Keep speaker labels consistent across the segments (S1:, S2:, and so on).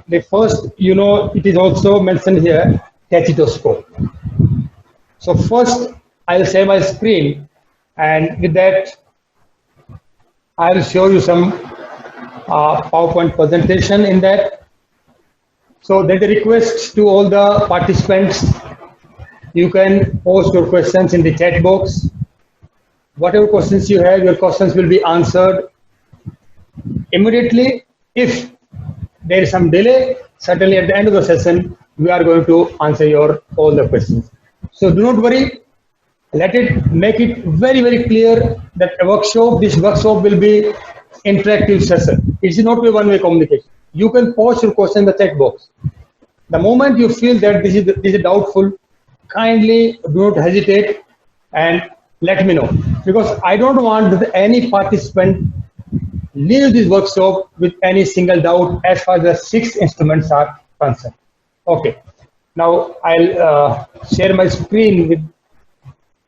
S1: the first, it is also mentioned here, tachitoscope. So first, I'll share my screen, and with that, I'll show you some PowerPoint presentation in that. So there's a request to all the participants. You can post your questions in the chat box. Whatever questions you have, your questions will be answered immediately. If there is some delay, certainly at the end of the session, we are going to answer all the questions. So do not worry. Make it very, very clear that this workshop will be interactive session. It is not a one-way communication. You can post your question in the chat box. The moment you feel that this is doubtful, kindly do not hesitate and let me know, because I don't want that any participant leave this workshop with any single doubt as far as the 6 instruments are concerned. Okay, now I'll share my screen with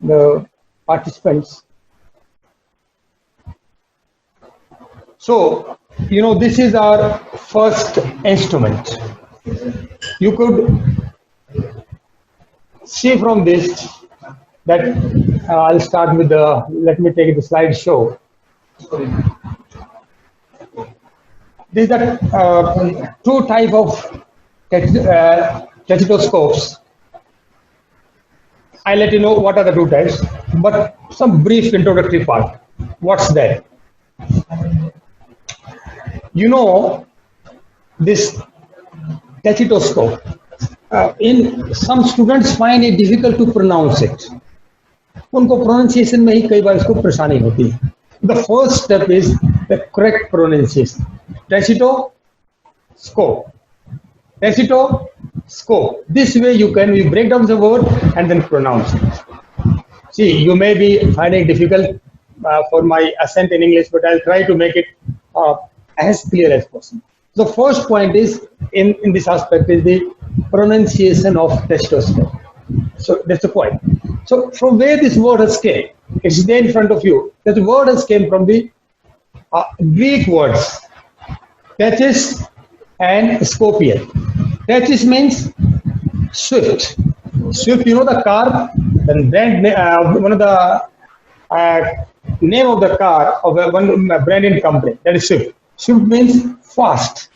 S1: the participants. So, this is our first instrument. You could see from this that I'll start with let me take the slideshow. These are 2 types of tachitoscopes. I'll let you know what are the 2 types, but some brief introductory part. What's that? This tachitoscope, in some students find it difficult to pronounce it. उनको pronunciation में ही कई बार इसको परेशानी होती है. The first step is the correct pronunciation. Tachitoscope. Tachitoscope. This way you break down the word and then pronounce it. See, you may be finding it difficult for my accent in English, but I'll try to make it as clear as possible. The first point is in this aspect is the pronunciation of tachitoscope. So that's the point. So from where this word has came, it's there in front of you. That word has came from the Greek words tachis and scopian. Tachis means swift. Swift, the car, then brand one of the name of the car of one brand in company, that is Swift. Swift means fast.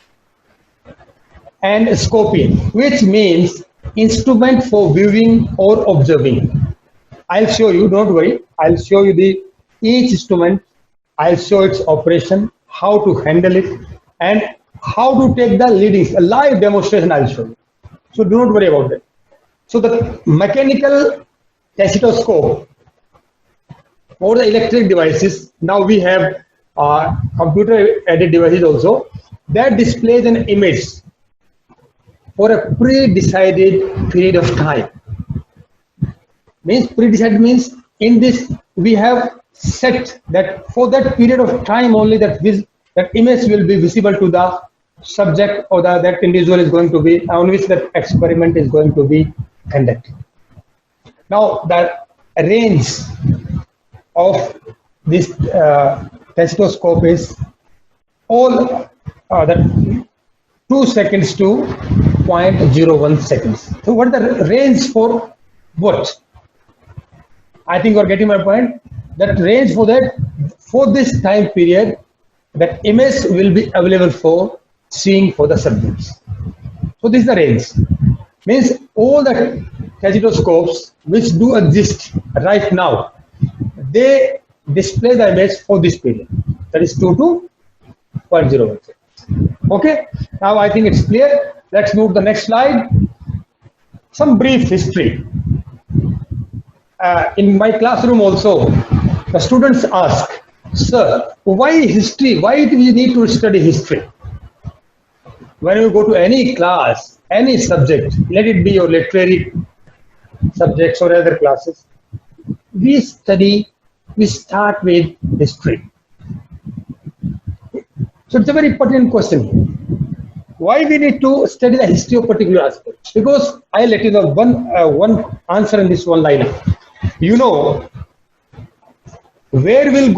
S1: And scopian, which means instrument for viewing or observing. I'll show you, don't worry. I'll show you each instrument. I'll show its operation, how to handle it, and how to take the leadings. A live demonstration I'll show you. So do not worry about that. So the mechanical tachitoscope or the electric devices, now we have computer aided devices also, that displays an image for a pre-decided period of time. Means pre-decided means in this we have set that for that period of time only that image will be visible to the subject or that individual is going to be on which that experiment is going to be conducted. Now the range of this tachitoscope is all that 2 seconds to 0.01 seconds. So what is the range for what? I think you are getting my point. That range for this time period, that image will be available for seeing for the subjects. So this is the range. Means all the tachitoscopes which do exist right now, they display the image for this period. That is 2 to 0.01 seconds. Okay. Now I think it's clear. Let's move to the next slide. Some brief history. In my classroom also, the students ask, sir, why history? Why do we need to study history? When you go to any class, any subject, let it be your literary subjects or other classes, we start with history. So it's a very pertinent question. Why we need to study the history of particular aspect? Because I'll let you know one answer in this one line. Where we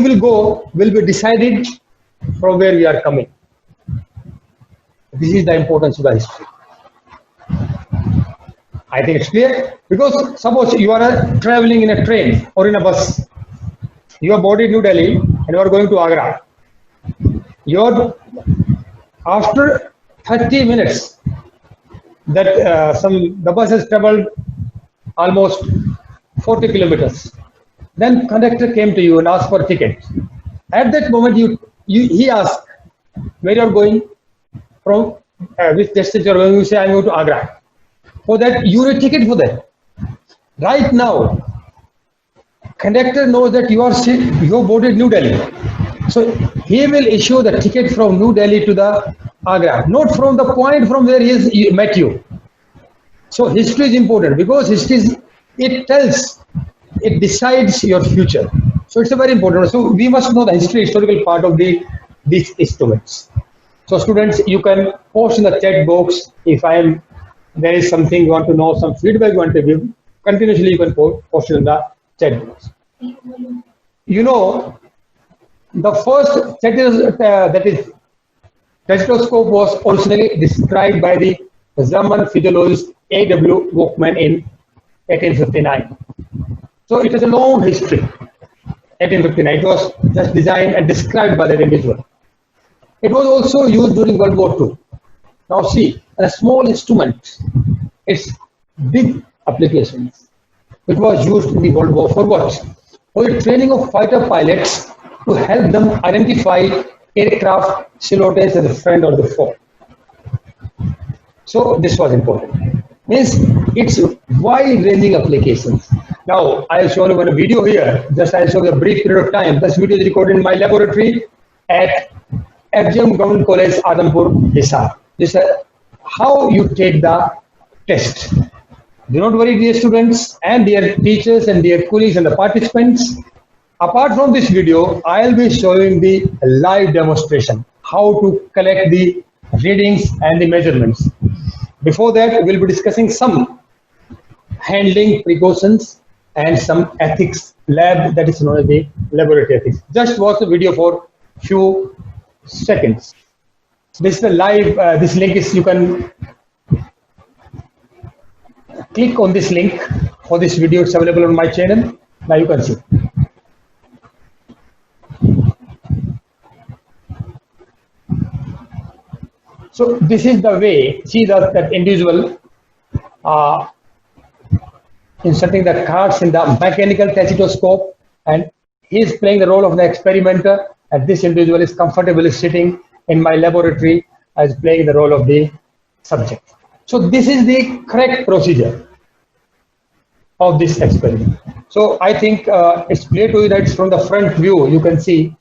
S1: will go will be decided from where we are coming. This is the importance of the history. I think it's clear, because suppose you are traveling in a train or in a bus. You are boarded New Delhi and you are going to Agra. After 30 minutes, that the bus has traveled almost 40 kilometers. Then conductor came to you and asked for a ticket. At that moment, he asked where you are going, from which destination you are going. You say, I am going to Agra. For that, you need a ticket for that. Right now, conductor knows that you are boarded New Delhi. So he will issue the ticket from New Delhi to the Agra, not from the point from where he met you. So history is important, because history it decides your future. So it's a very important. So we must know the historical part of these instruments. So students, you can post in the chat box if there is something you want to know, some feedback you want to give. Continuously you can post it in the chat box. You know, the first stethoscope was originally described by the German physiologist A.W. Volkmann in 1859. So it has a long history. 1859, it was just designed and described by that individual. It was also used during World War II. Now see, a small instrument, its big applications. It was used in the World War for what? For the training of fighter pilots to help them identify aircraft silhouettes as a friend or the foe. So this was important. Means it's wide-ranging applications. Now I'll show you one video here. Just I'll show you a brief period of time. This video is recorded in my laboratory at FGM Government College, Adhampur, Hisar. This is how you take the test. Do not worry, dear students and dear teachers and dear colleagues and the participants. Apart from this video, I'll be showing the live demonstration, how to collect the readings and the measurements. Before that, we'll be discussing some handling precautions and some ethics lab, that is known as the laboratory ethics. Just watch the video for few seconds. This is the live, this link is, you can click on this link for this video. It's available on my channel. Now you can see. So this is the way, see that individual inserting the cards in the mechanical stethoscope, and he is playing the role of the experimenter, and this individual is comfortably sitting in my laboratory as playing the role of the subject. So this is the correct procedure of this experiment. So I think it's clear to you that it's from the front view. You can see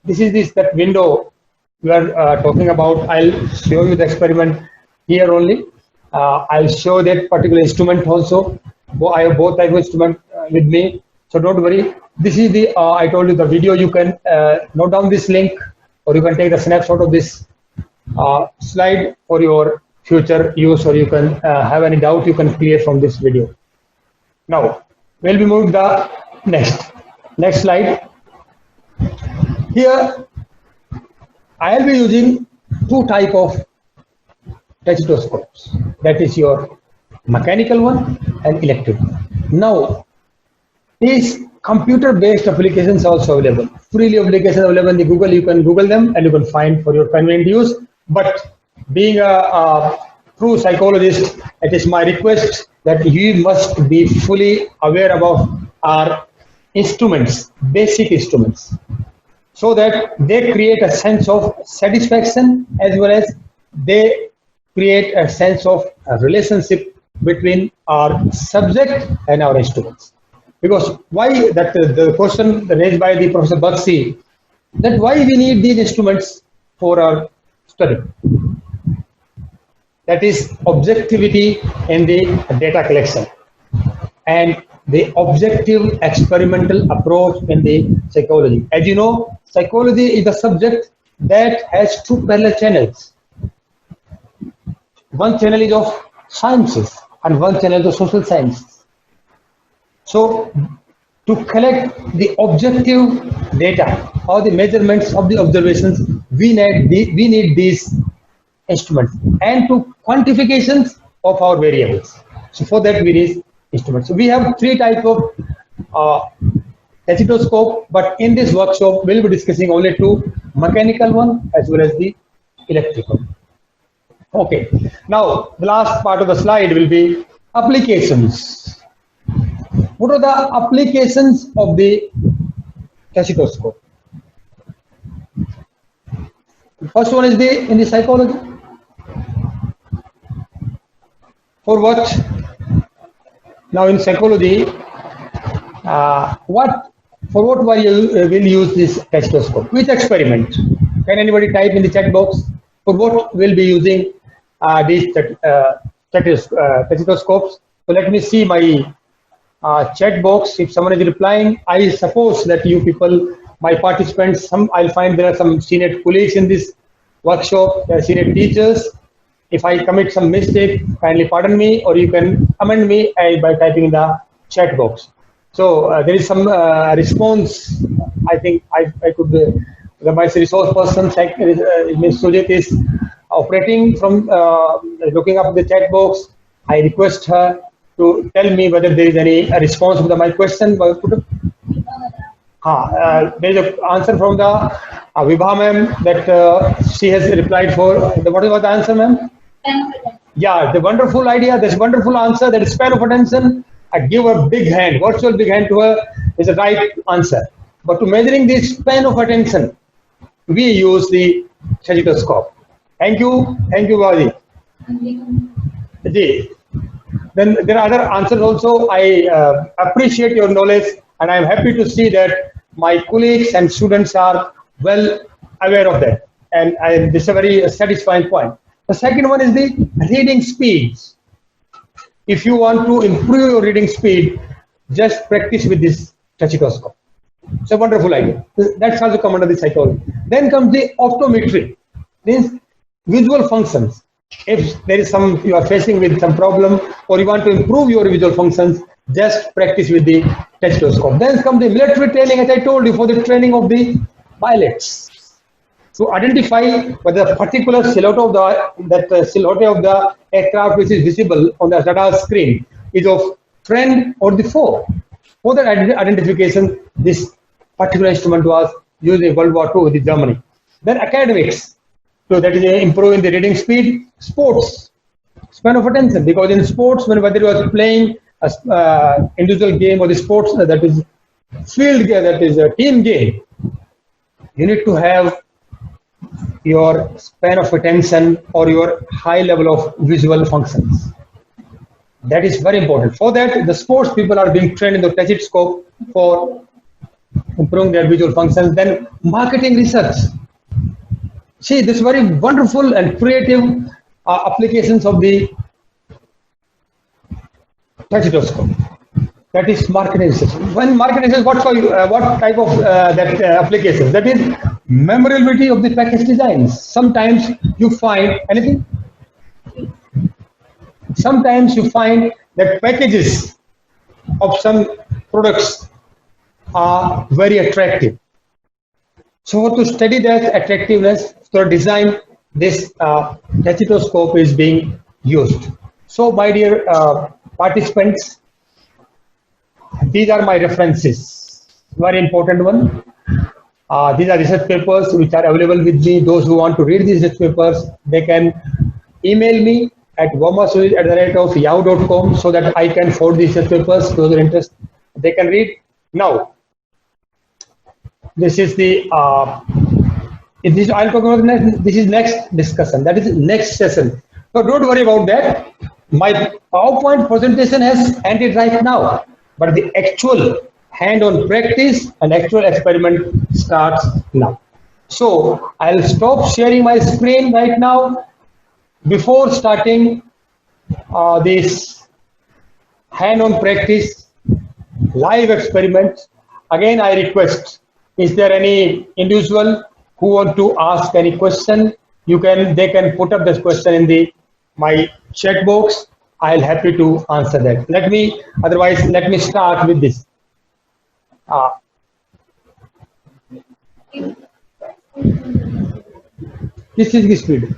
S1: this is that window we are talking about. I'll show you the experiment here only. I'll show that particular instrument also. I have both type of instrument with me, so don't worry. This is the I told you the video. You can note down this link, or you can take the snapshot of this slide for your future use, or you can have any doubt you can clear from this video. Now we'll be moving the next slide. Here I'll be using two type of stethoscopes, that is your mechanical one and electric one. Now these computer-based applications are also available, freely applications available in the Google. You can Google them and you can find for your convenient use. But being a true psychologist, it is my request that you must be fully aware about our instruments, basic instruments, so that they create a sense of satisfaction, as well as they create a sense of a relationship between our subject and our instruments. Because why that the question raised by the Professor Bakshi, that why we need these instruments for our study. That is objectivity in the data collection and the objective experimental approach in the psychology. As you know, psychology is a subject that has two parallel channels. One channel is of sciences and one channel is of social sciences. So to collect the objective data or the measurements of the observations, we need these instruments and to quantifications of our variables. So for that we need instruments. So we have three types of uh, stethoscope, but in this workshop we'll be discussing only two, mechanical one as well as the electrical. Okay, now the last part of the slide will be applications. What are the applications of the stethoscope? First one is the in the psychology. For what? Now in psychology, what for what why you will use this stethoscope? Which experiment? Can anybody type in the chat box? For what we'll be using these stethoscopes? So let me see my chat box. If someone is replying, I suppose that you people, my participants, some I'll find there are some senior colleagues in this workshop, there are senior teachers. If I commit some mistake, kindly pardon me, or you can amend me by typing in the chat box. So there is some response. I think I could. The my resource person, Ms. Sujit, is operating from looking up the chat box. I request her to tell me whether there is any response to my question. There is an answer from the Vibha ma'am that she has replied for. What was the answer, ma'am? Yeah, the wonderful idea, this wonderful answer, that span of attention. I give a big hand, virtual big hand to her is the right answer. But to measuring the span of attention, we use the stethoscope. Thank you, Vaji. Then there are other answers also. I appreciate your knowledge, and I am happy to see that my colleagues and students are well aware of that. And this is a very satisfying point. The second one is the reading speeds. If you want to improve your reading speed, just practice with this stethoscope. It's a wonderful idea. That's also come under the psychology. Then comes the optometry, means visual functions. If there is some, you are facing with some problem or you want to improve your visual functions, just practice with the stethoscope. Then comes the military training, as I told you, for the training of the pilots. To identify whether a particular silhouette of the aircraft which is visible on the radar screen is of friend or the foe. For that identification, this particular instrument was used in World War II with Germany. Then academics, so that is improving the reading speed. Sports, span of attention, because in sports, whether you are playing a individual game or the sports that is field game, that is a team game, you need to have your span of attention or your high level of visual functions. That is very important. For that, the sports people are being trained in the stethoscope for improving their visual functions. Then marketing research. See, this very wonderful and creative applications of the stethoscope. That is marketing research. When marketing research, what type of that applications? That is memorability of the package designs. Sometimes you find anything. Sometimes you find that packages of some products are very attractive. So to study that attractiveness, to design this stethoscope is being used. So my dear participants, these are my references. Very important one. These are research papers which are available with me. Those who want to read these research papers, they can email me at wormasuj@yahoo.com so that I can forward these research papers. Those are interested, they can read. Now, this is the I'll talk about next. This is next discussion. That is next session. So don't worry about that. My PowerPoint presentation has ended right now, but the actual hand-on practice and actual experiment starts now. So I'll stop sharing my screen right now. Before starting this hand-on practice live experiment, again I request, is there any individual who want to ask any question? They can put up this question in my chat box. I'll happy to answer that. Let me start with this. This is the speed.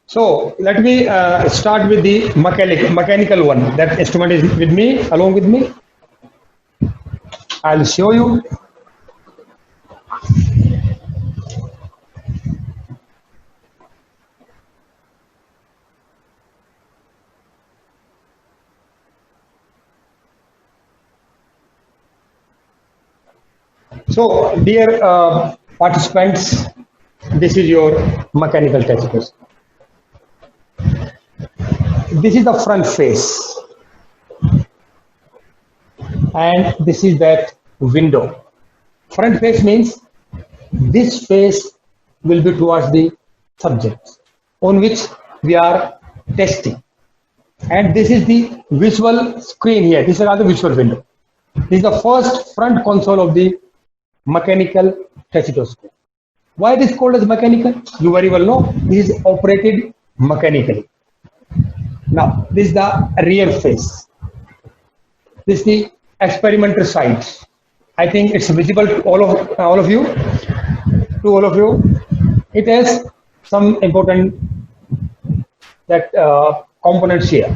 S1: So let me start with the mechanical one. That instrument is with me, along with me. I'll show you. So, dear participants, this is your mechanical test. This is the front face, and this is that window. Front face means this face will be towards the subject on which we are testing, and this is the visual screen here. This is another visual window. This is the first front console of the mechanical stethoscope. Why it is called as mechanical? You very well know. This is operated mechanically. Now, this is the rear face. This is the experimental side. I think it's visible to all of you. To all of you, it has some important components here.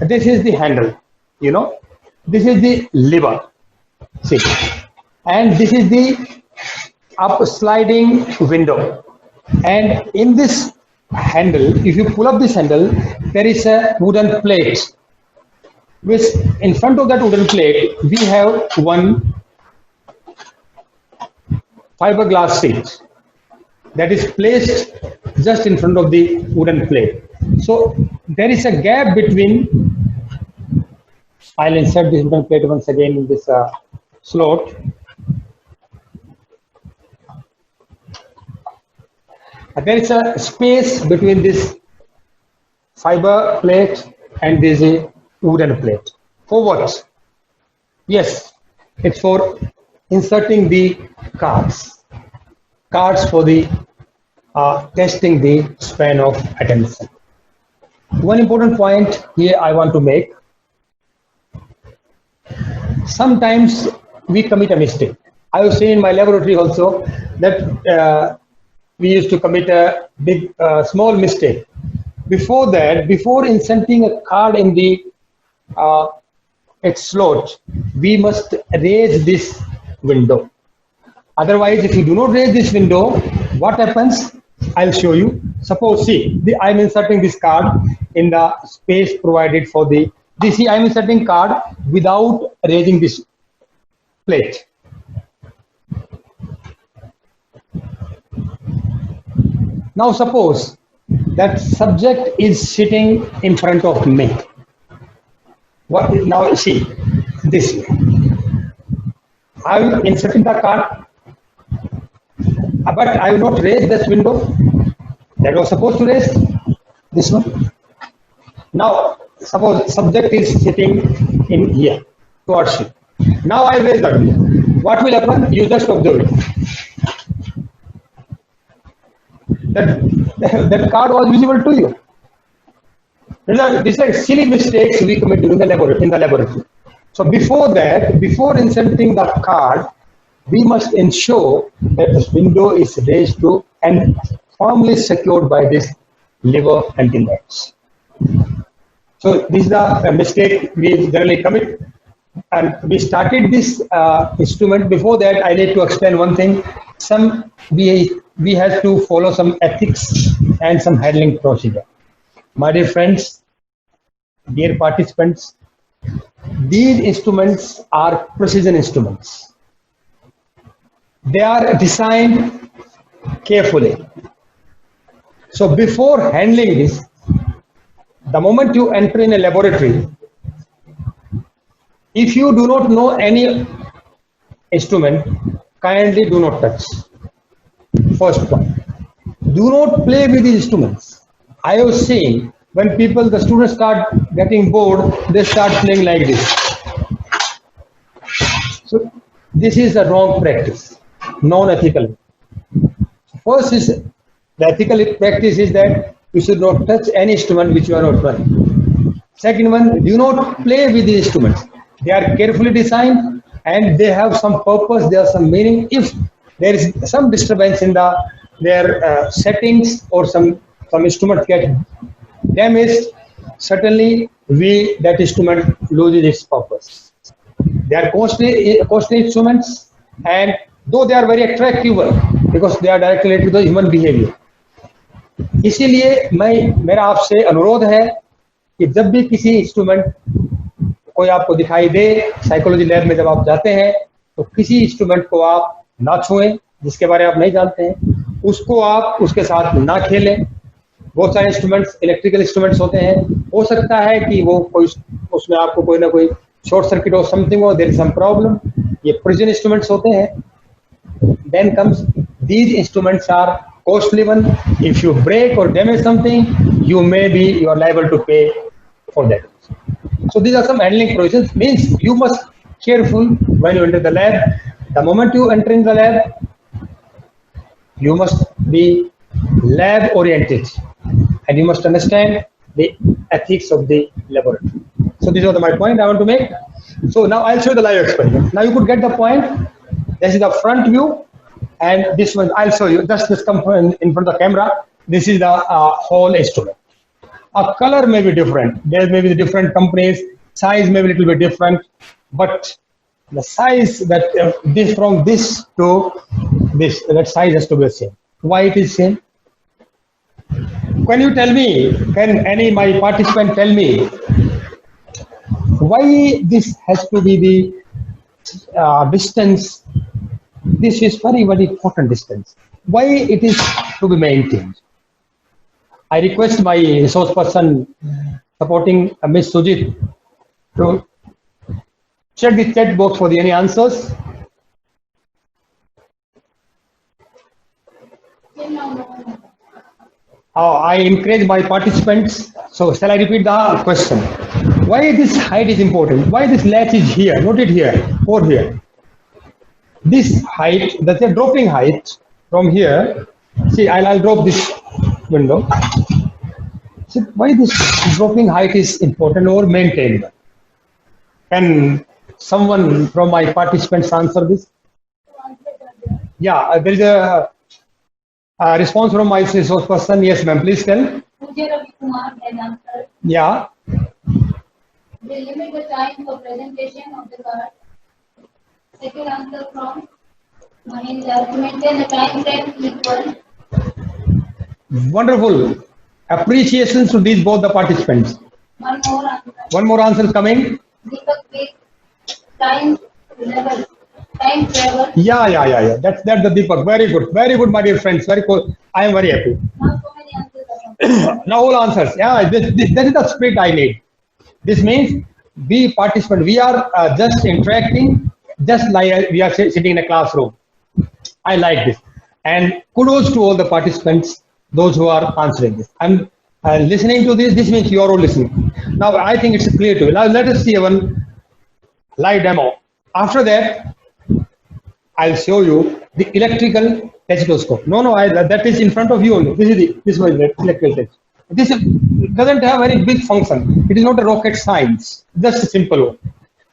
S1: This is the handle. You know, this is the lever. See, and this is the up sliding window. And in this handle, if you pull up this handle, there is a wooden plate. Which in front of that wooden plate, we have one fiberglass sheet that is placed just in front of the wooden plate. So there is a gap between. I'll insert this wooden plate once again in this slot. There is a space between this fiber plate and this wooden plate. For what? Yes, it's for inserting the cards. Cards for the testing the span of attention. One important point here I want to make. Sometimes we commit a mistake. I have seen in my laboratory also that we used to commit a big, small mistake. Before that, before inserting a card in the its slot, we must raise this window. Otherwise, if you do not raise this window, what happens? I'll show you. Suppose, see, I'm inserting this card in the space provided for the. See, I'm inserting card without raising this plate. Now suppose that subject is sitting in front of me. What now? See this way. I will insert in the card, but I will not raise this window. That was supposed to raise this one. Now suppose subject is sitting in here towards you. Now I raise that window. What will happen? You just observe it. That card was visible to you. These are silly mistakes we commit in the laboratory. So before that, before inserting the card, we must ensure that this window is raised to and firmly secured by this lever and the nuts. So this is the mistake we generally commit. And we started this instrument. Before that, I need to explain one thing. We have to follow some ethics and some handling procedure. My dear friends, dear participants, these instruments are precision instruments. They are designed carefully. So before handling this, the moment you enter in a laboratory, if you do not know any instrument, kindly do not touch. First one, do not play with these instruments. I have seen when the students start getting bored, they start playing like this. So this is a wrong practice, non-ethical. First is the ethical practice is that you should not touch any instrument which you are not running. Second one, do not play with these instruments. They are carefully designed and they have some purpose, they have some meaning. If there is some disturbance in their settings, or some instruments get damaged, certainly that instrument loses its purpose. They are costly instruments, and though they are very attractive because they are directly related to the human behavior. इसीलिए मेरा आपसे अनुरोध है कि जब भी किसी instrument कोई आपको दिखाई दे, साइकोलॉजी लैब में जब आप जाते हैं, तो किसी इंस्ट्रूमेंट को आप ना छुएं जिसके बारे में आप नहीं जानते हैं, उसको आप उसके साथ ना खेलें। बहुत सारे इंस्ट्रूमेंट्स इलेक्ट्रिकल इंस्ट्रूमेंट्स होते हैं, हो सकता है कि वो कोई उसमें आपको कोई ना कोई शॉर्ट सर्किट हो, समथिंग हो, देयर इज सम प्रॉब्लम। ये प्रिजन इंस्ट्रूमेंट्स होते हैं। Then comes these instruments are costly one. If you break or damage something, you are liable to pay for that. So these are some handling provisions. Means you must careful when you enter the lab. The moment you enter in the lab, you must be lab oriented, and you must understand the ethics of the laboratory. So these are my point I want to make. So now I'll show you the live experiment. Now you could get the point. This is the front view. And this one I'll show you. Just come in front of the camera. This is the whole instrument. A color may be different. There may be different companies. Size may be a little bit different, but the size that this from this to this, that size has to be the same. Why it is same? Can you tell me? Can any my participant tell me why this has to be the distance? This is very, very important distance. Why it is to be maintained? I request my resource person supporting Ms. Sujit to check the chat box for any answers. I encourage my participants. So shall I repeat the question? Why this height is important? Why this latch is here, not it here or here? This height, that's a dropping height from here. See, I'll drop this window. See, why this dropping height is important or maintained? Can someone from my participants answer this? Yeah, there is a response from my resource person. Yes, ma'am, please tell. Yeah.
S2: They limit the time for presentation of the card. Second answer from Mahendra, to maintain the time frame equal.
S1: Wonderful. Appreciations to these both the participants.
S2: One more answer.
S1: One more answer is coming.
S2: Deepak with time level, time travel.
S1: Yeah. That's the Deepak. Very good, my dear friends. Very cool. I am very happy.
S2: Now so many answers.
S1: Now all answers. Yeah, that is the spirit I need. This means we participant. We are just interacting. Just like we are sitting in a classroom. I like this. And kudos to all the participants, those who are answering this. I'm listening to this. This means you are all listening. Now, I think it's clear to you. Now, let us see one live demo. After that, I'll show you the electrical stethoscope. No, that is in front of you only. This was the electrical test. This doesn't have very big function. It is not a rocket science. Just a simple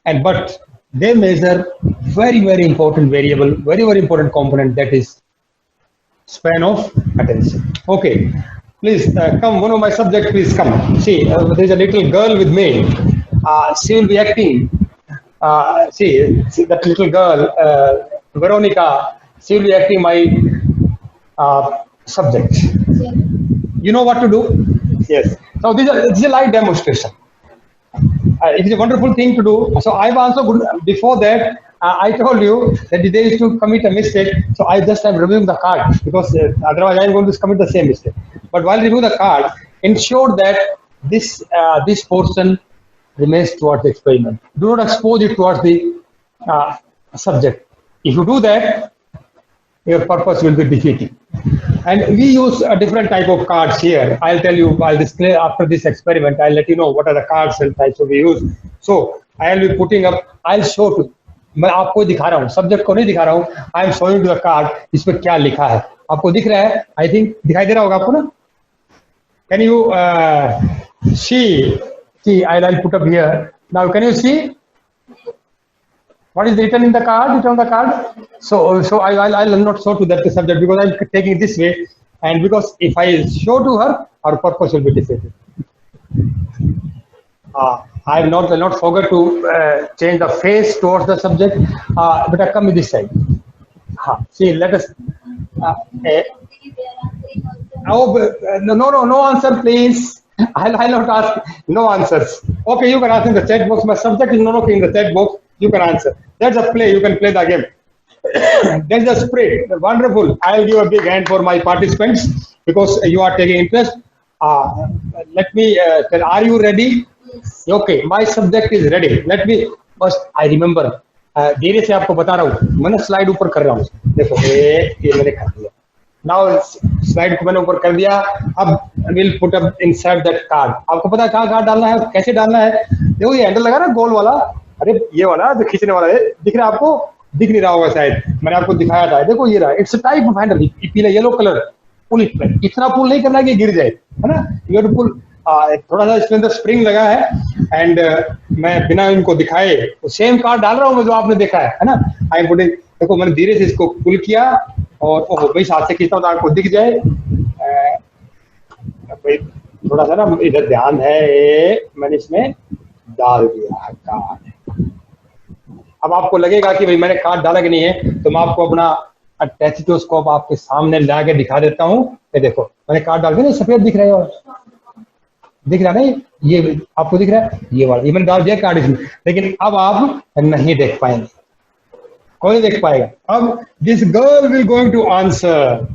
S1: one. But they measure very, very important variable, very, very important component, that is span of attention. Okay, please come. One of my subjects, please come. See, there is a little girl with me. She will be acting. See that little girl, Veronica. She will be acting my subject. You know what to do? Yes. So this is a live demonstration. It is a wonderful thing to do. So I've also before that I told you that they used to commit a mistake. So I just am removing the card because otherwise I'm going to commit the same mistake. But while removing the card, ensure that this portion remains towards the experiment. Do not expose it towards the subject. If you do that, your purpose will be defeated. And we use a different type of cards here. I'll tell you, I'll display after this experiment. I'll let you know what are the cards and types we use. So I'll be putting up, I'll show to, मैं आपको दिखा रहा हूँ, subject को नहीं दिखा रहा हूँ. I am showing to the card, इस पे क्या लिखा है आपको दिख रहा है. आई थिंक दिखाई दे रहा होगा आपको ना. Can you see I'll put up here now. Can you see? What is written in the card? Written on the card. So I'll not show to that subject because I'm taking it this way, and because if I show to her, our purpose will be defeated. I will not forget to change the face towards the subject. But I come with this side. See, let us. No answer, please. I'll not ask. No answers. Okay, you can answer in the chat box. My subject is not okay in the chat box. You can answer. That's a play. You can play the game. That's the spirit. Wonderful. I'll give a big hand for my participants because you are taking interest. Let me tell. Are you ready?
S2: Yes.
S1: Okay. My subject is ready. Let me first. I remember. धीरे से आपको बता रहा हूँ. मैंने slide ऊपर कर रहा हूँ. देखो ये मैंने कर दिया. Now स्लाइड को मैंने ऊपर कर दिया. अब we'll put up inside that card. आपको पता है कहाँ कार्ड डालना है, कैसे डालना है. देखो ये हैंडल लगा ना गोल वाला. अरे ये वाला जो खींचने वाला है, दिख रहा है आपको? दिख नहीं रहा होगा शायद. मैंने आपको दिखाया था. देखो ये रहा. It's a type of handle. पीला येलो कलर. पुल इतना पुल नहीं करना कि गिर जाए, है ना. You have to pull. थोड़ा सा इसके अंदर स्प्रिंग लगा है एंड मैं बिना इनको दिखाए सेम कार्ड डाल रहा हूँ जो आपने देखा है ना. I putting. देखो मैंने धीरे से इसको पुल किया और ओहो भाई साथ से खींचता हूँ तो आपको दिख जाए. भाई थोड़ा सा ना इधर ध्यान है. मैंने इसमें डाल दिया कार्ड. अब आपको लगेगा कि भाई मैंने कार्ड डाला कि नहीं है, तो मैं आपको अपना टेचिटोस्कोप आपके सामने ला के दिखा देता हूँ. ये देखो मैंने कार्ड डाल दिया. सफेद दिख रहा है, दिख रहा नहीं. ये आपको दिख रहा है, ये वाला ये मैंने डाल दिया कार्ड इसमें. लेकिन अब आप नहीं देख पाएंगे, कोई देख पाएगा. अब this girl will going to answer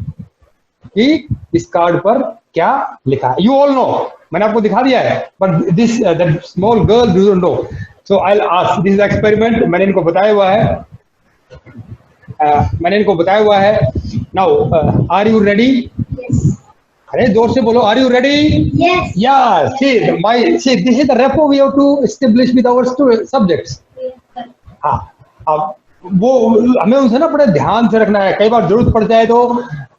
S1: कि इस कार्ड पर क्या लिखा है. यू ऑल नो, मैंने आपको दिखा दिया है, but this that small girl doesn't know. So I will ask. This is experiment. मैंने इनको बताया हुआ है. Now are you ready? अरे जोर से बोलो. Are you ready?
S2: Yes.
S1: Yeah. See, this is the rapport we have to establish with our subjects. हाँ. अब वो हमें उनसे ना बड़े ध्यान से रखना है. कई बार जरूरत पड़ जाए तो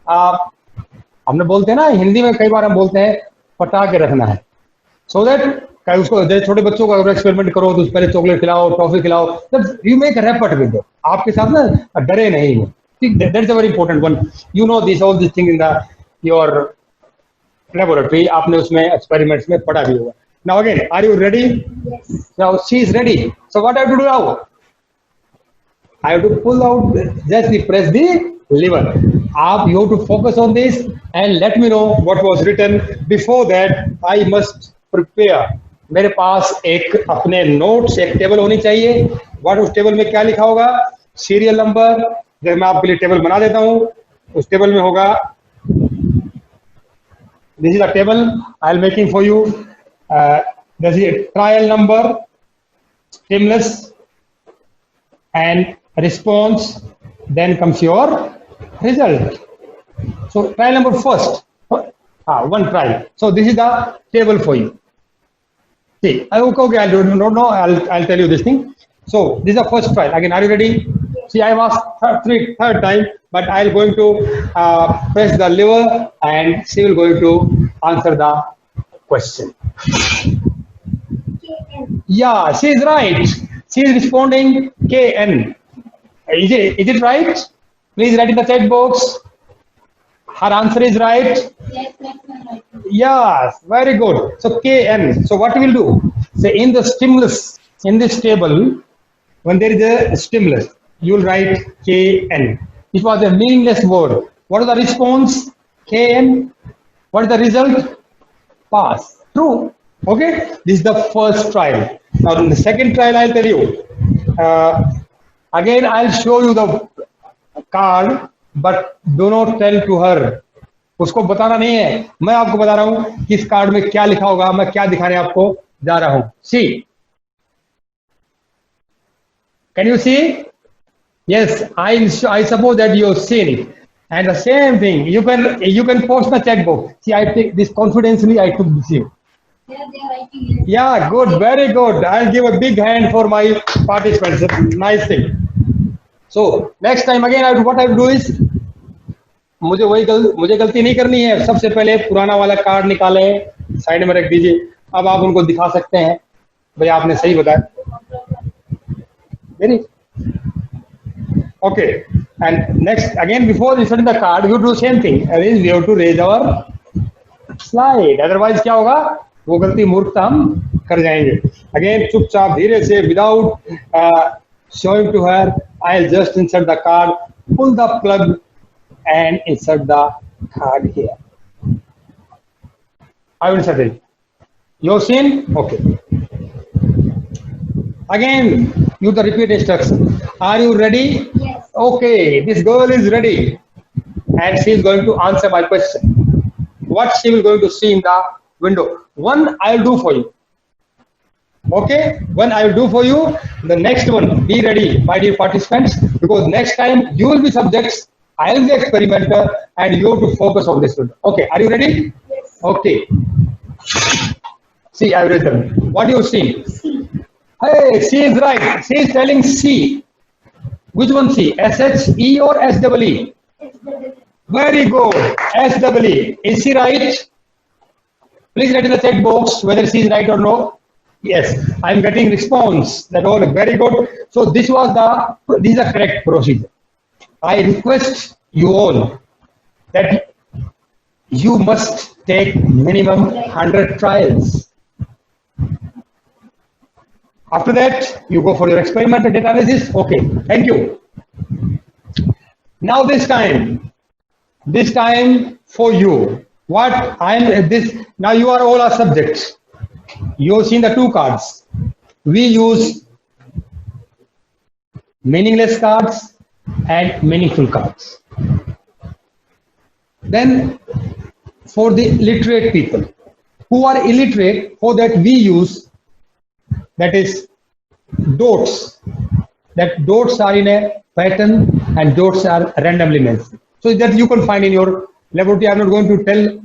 S1: हमने बोलते हैं ना हिंदी में, कई बार हम बोलते हैं पटा के रखना है. सो दैट उसको जैसे छोटे बच्चों को अगर एक्सपेरिमेंट करो तो पहले चॉकलेट खिलाओ, टॉफी खिलाओ. यू मेक रेपर्ट विद आपके साथ ना, डरे नहीं हो. That's a very important one. You know this all this thing in the your laboratory. आपने उसमें एक्सपेरिमेंट्स में पढ़ा भी होगा. Now again, are you ready?
S2: Yes.
S1: Now she is ready. So what I have to do now? I have to pull out. Just press the lever. You have to focus on this and let me know what was written. Before that, I must prepare. मेरे पास एक अपने notes, एक table होनी चाहिए. What उस table में क्या लिखा होगा? Serial number. जब मैं आपके लिए टेबल बना देता हूँ, उस टेबल में होगा. This is a table I'll making for you. This is a trial number, stimulus, and response. Then comes your result. So trial number first. One trial. So this is the table for you. See, okay, I'll do. No, I'll tell you this thing. So this is the first trial. Again, are you ready? See, I was third time, but I'll going to press the lever and she will going to answer the question.
S2: KN.
S1: Yeah, she is right. She is responding KN. Is it right? Please write in the chat box. Her answer is right.
S2: Yes, right.
S1: Yes, very good. So KN. So what we will do? Say in the stimulus, in this table, when there is a stimulus, you will write KN. It was a meaningless word. What is the response? KN. What is the result? Pass. True. Okay. This is the first trial. Now in the second trial, I'll tell you. Again, I'll show you the card, but do not tell to her. उसको बताना नहीं है. मैं आपको बता रहा हूँ कि इस कार्ड में क्या लिखा होगा, मैं क्या दिखाने आपको जा रहा हूँ. See. Can you see? Yes, I suppose that you have seen it. And the same thing, you can post the chat box. See, I take this confidentially. I took this here.
S2: Yeah, they are writing here.
S1: Yeah, good, very good. I'll give a big hand for my participants. Nice thing. So next time again, what I will do is, मुझे गलती नहीं करनी है. सबसे पहले पुराना वाला card निकाले, साइड में रख दीजिए. अब आप उनको दिखा सकते हैं भाई आपने सही बताया. Okay. And next, again, before inserting the card, you do same thing. That is, we have to raise our slide. Otherwise, क्या होगा? वो गलती मूर्खता हम कर जाएंगे. Again, चुपचाप धीरे से, without showing to her, I'll just insert the card, pull the plug, and insert the card here. I will insert it. You've seen? Okay. Again, you the repeat instruction. Are you ready?
S2: Yes.
S1: Okay, this girl is ready, and she is going to answer my question. What she will going to see in the window? One I will do for you. Okay, one I will do for you. The next one, be ready, my dear participants, because next time you will be subjects, I will be experimenter, and you have to focus on this window. Okay, are you ready?
S2: Yes.
S1: Okay. See, I have written. What do you see?
S2: C.
S1: Hey, C is right. C is telling C. Which one C? SHE or SEE?
S2: It's the
S1: Very good. SEE. Is she right? Please write in the chat box whether she is right or no. Yes, I am getting response. That all very good. So this is the correct procedure. I request you all that you must take minimum 100 trials. After that, you go for your experimental data analysis. Okay, thank you. Now this time for you. What I am this now you are all our subjects. You have seen the two cards. We use meaningless cards and meaningful cards. Then for the literate people who are illiterate, for that we use, that is, dots. That dots are in a pattern and dots are randomly mentioned. So that you can find in your laboratory. I am not going to tell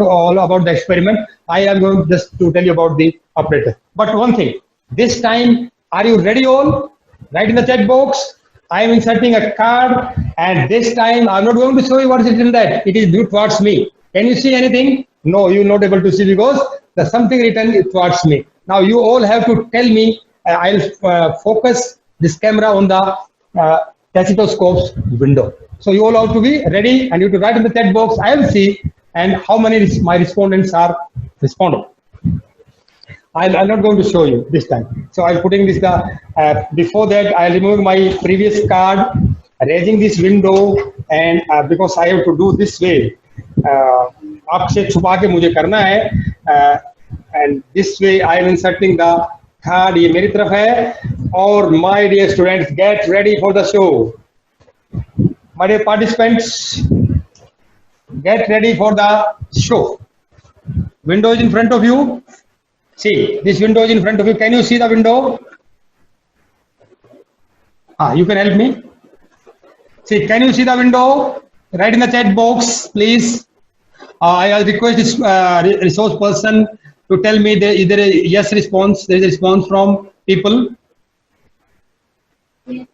S1: all about the experiment. I am going just to tell you about the operator. But one thing, this time, are you ready all? Write in the chat box. I am inserting a card, and this time I am not going to show you what is written that. It is due towards me. Can you see anything? No, you are not able to see because there's something written towards me. Now you all have to tell me. I'll focus this camera on the tachytoscope's window. So you all have to be ready, and you have to write in the chat box. I will see and how many my respondents are responding. I'm not going to show you this time. So I'm putting this. Before that, I'll remove my previous card, raising this window, and because I have to do this way. आपसे छुपा के मुझे करना है, and this way I am inserting the card. ये मेरी तरफ है, और my dear students, get ready for the show. My dear participants, get ready for the show. Window is in front of you. See, this window is in front of you. Can you see the window? You can help me. See, can you see the window? Write in the chat box, please. I'll request this resource person to tell me there is a yes response. There is a response from people.
S2: Yes.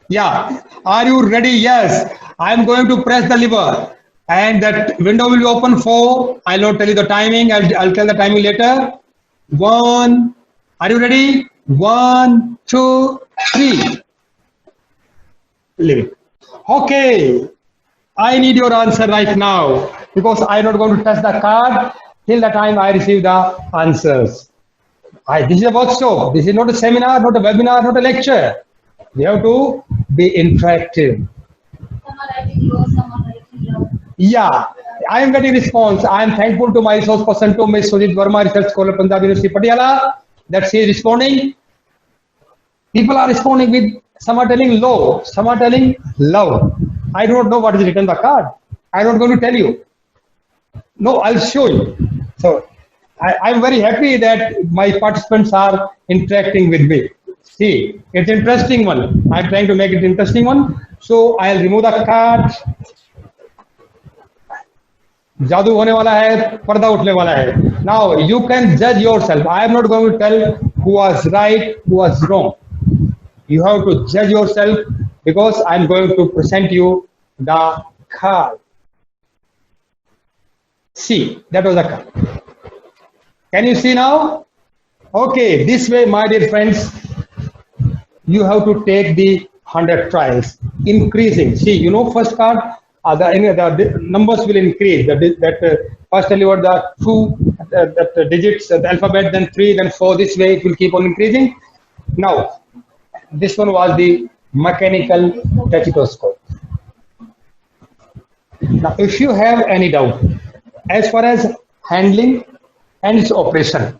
S1: Yeah. Are you ready? Yes. I am going to press the lever, and that window will be open for. I'll not tell you the timing. I'll tell the timing later. 1. Are you ready? 1, 2, 3. Leave it. Okay. I need your answer right now because I'm not going to touch the card till the time I receive the answers. This is a workshop. This is not a seminar, not a webinar, not a lecture. We have to be interactive.
S2: Some are writing low, some are writing low.
S1: Yeah, I am getting response. I am thankful to my resource person, to Ms. Sujit Verma, Research Scholar, Punjab University, Patiala, that she is responding. People are responding with, some are telling low, some are telling low. I do not know what is written on the card. I am not going to tell you. No, I'll show you. So I'm very happy that my participants are interacting with me. See, it's interesting one. I'm trying to make it interesting one. So I'll remove the card. जादू होने वाला है, पर्दा उठने वाला है. Now you can judge yourself. I am not going to tell who was right, who was wrong. You have to judge yourself because I am going to present you the card. See, that was the card. Can you see now? Okay, this way, my dear friends, you have to take the 100 trials, increasing. See, you know, first card, the numbers will increase. First deliver the two that digits, the alphabet, then 3, then 4. This way it will keep on increasing. Now, this one was the mechanical stethoscope. Now, if you have any doubt as far as handling and its operation,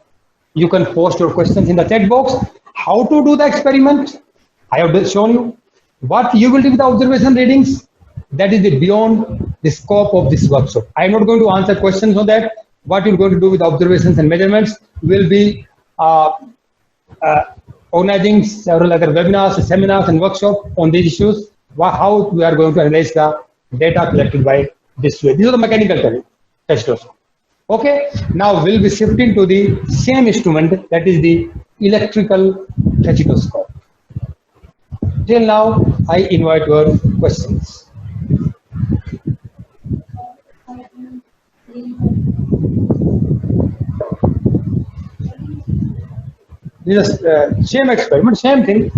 S1: you can post your questions in the chat box. How to do the experiment, I have shown you. What you will do with the observation readings, that is beyond the scope of this workshop. I am not going to answer questions on that. What you're going to do with observations and measurements will be organizing several other webinars, seminars, and workshops on these issues. How we are going to analyze the data collected by this way. These are the mechanical testers. Okay, now we'll be shifting to the same instrument, that is the electrical stethoscope. Till now, I invite your questions. This is same experiment, same thing.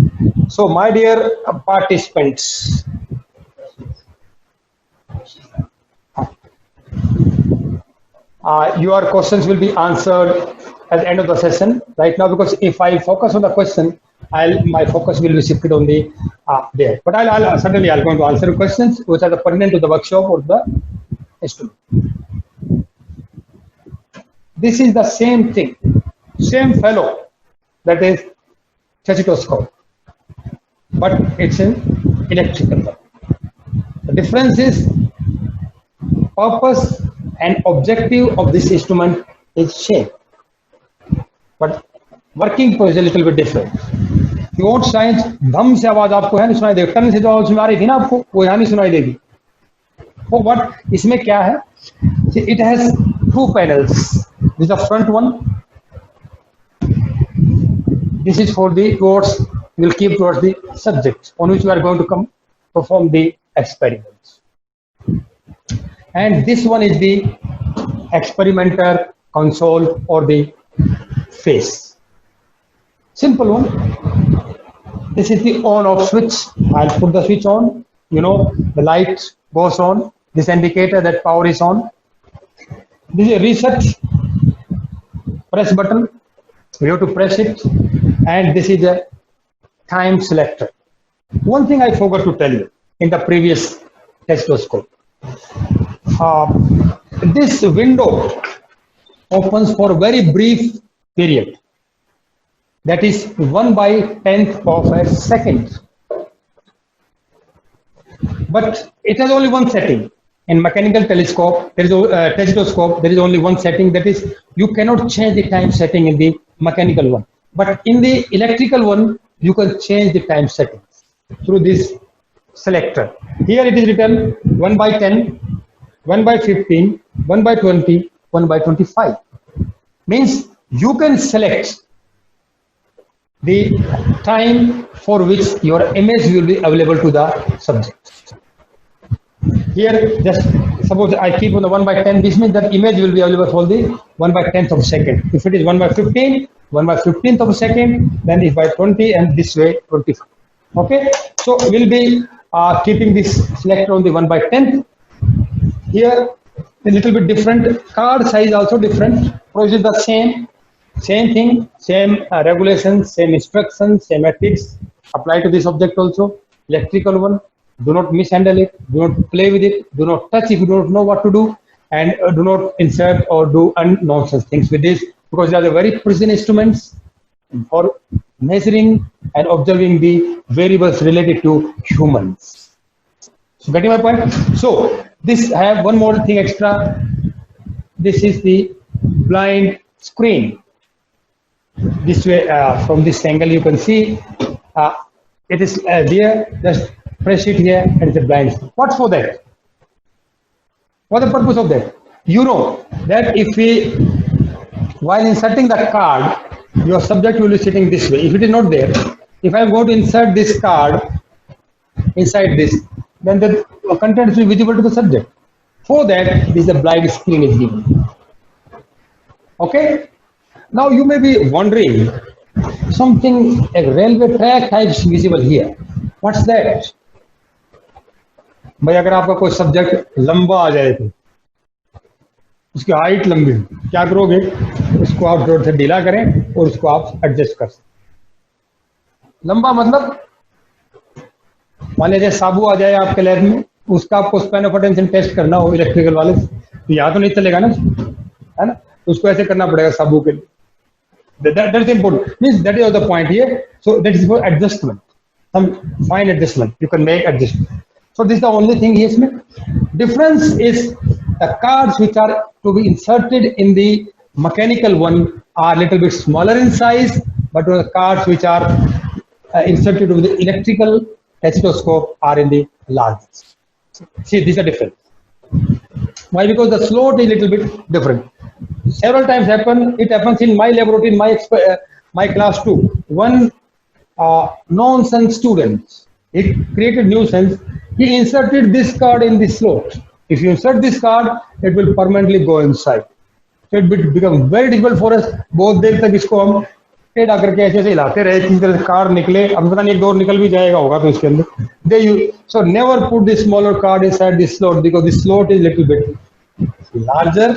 S1: So, my dear participants, your questions will be answered at the end of the session. Right now, because if I focus on the question, my focus will be shifted on the there. But I'll certainly going to answer questions which are the pertinent to the workshop or the instrument. This is the same thing, same fellow, that is stethoscope, but it's an electrical one. The difference is purpose and objective of this instrument is same, but working is a little bit different. Pure science, धम से आवाज आपको है नहीं सुनाई देगी, ton से जो आवाज आ रही थी ना आपको, वो यहाँ नहीं सुनाई देगी. So what इसमें क्या है? See, it has two panels. This is the front one. This is for the towards, we will keep towards the subject on which we are going to perform the experiments. And this one is the experimenter console or the face. Simple one. This is the on-off switch. I'll put the switch on. You know, the light goes on. This indicator that power is on. This is a reset. Press button. We have to press it. And this is a time selector. One thing I forgot to tell you in the previous stethoscope. This window opens for a very brief period. That is 1/10th of a second. But it has only one setting. In mechanical telescope, there is stethoscope. There is only one setting. That is, you cannot change the time setting in the mechanical one. But in the electrical one, you can change the time settings through this selector. Here it is written 1/10, 1/15, 1/20, 1/25. Means you can select the time for which your image will be available to the subject. Here, just suppose I keep on the 1/10, this means that image will be available for the 1/10th of a second. If it is 1/15, 1/15th of a second, then if by 20, and this way 25. Okay, so we'll be keeping this selector on the 1/10th. Here, a little bit different. Card size also different. Process the same thing, same regulations, same instructions, same ethics apply to this object also. Electrical one. Do not mishandle it. Do not play with it. Do not touch if you don't know what to do, and do not insert or do nonsense things with this, because they are the very precision instruments for measuring and observing the variables related to humans. So, getting my point? So, this I have one more thing extra. This is the blind screen. This way, from this angle, you can see it is there. Just press it here, and it's a blind screen. What's for that? What's the purpose of that? You know that if we, while inserting the card, your subject will be sitting this way. If it is not there, if I am going to insert this card inside this, then the content will be visible to the subject. For that, this is a blind screen is given. Okay. Now you may be wondering, something, a railway track type visible here. What's that? भाई अगर आपका कोई subject लंबा आ जाए तो उसकी height लंबी हो, क्या करोगे? उसको आप थोड़ा सा ढीला करें और उसको आप एडजस्ट कर सकते। लंबा मतलब मान लीजिए साबू आ जाए आपके लैब में, उसका आपको स्पैन ऑफ अटेंशन टेस्ट करना हो इलेक्ट्रिकल वाले से, तो यहाँ तो नहीं चलेगा ना, है ना? उसको ऐसे करना पड़ेगा साबू के लिए। That's important. Means that is the point here. So that is for adjustment. Some fine adjustment. You can make adjustment. So this is the only thing here. Difference is the cards which are to be inserted in the mechanical one are little bit smaller in size, but the cards which are inserted with the electrical stethoscope are in the large. See, these are different. Why? Because the slot is little bit different. Several times it happens in my laboratory, in my class too. One nonsense student, he created nuisance. He inserted this card in the slot. If you insert this card, it will permanently go inside. So it will become very difficult for us. बहुत देर तक इसको हम टेढ़ा करके ऐसे हिलाते रहे, किसी तरह कार निकले, अब पता नहीं एक दौर निकल भी जाएगा होगा तो इसके अंदर। So never put the smaller card inside this slot because the slot is little bit larger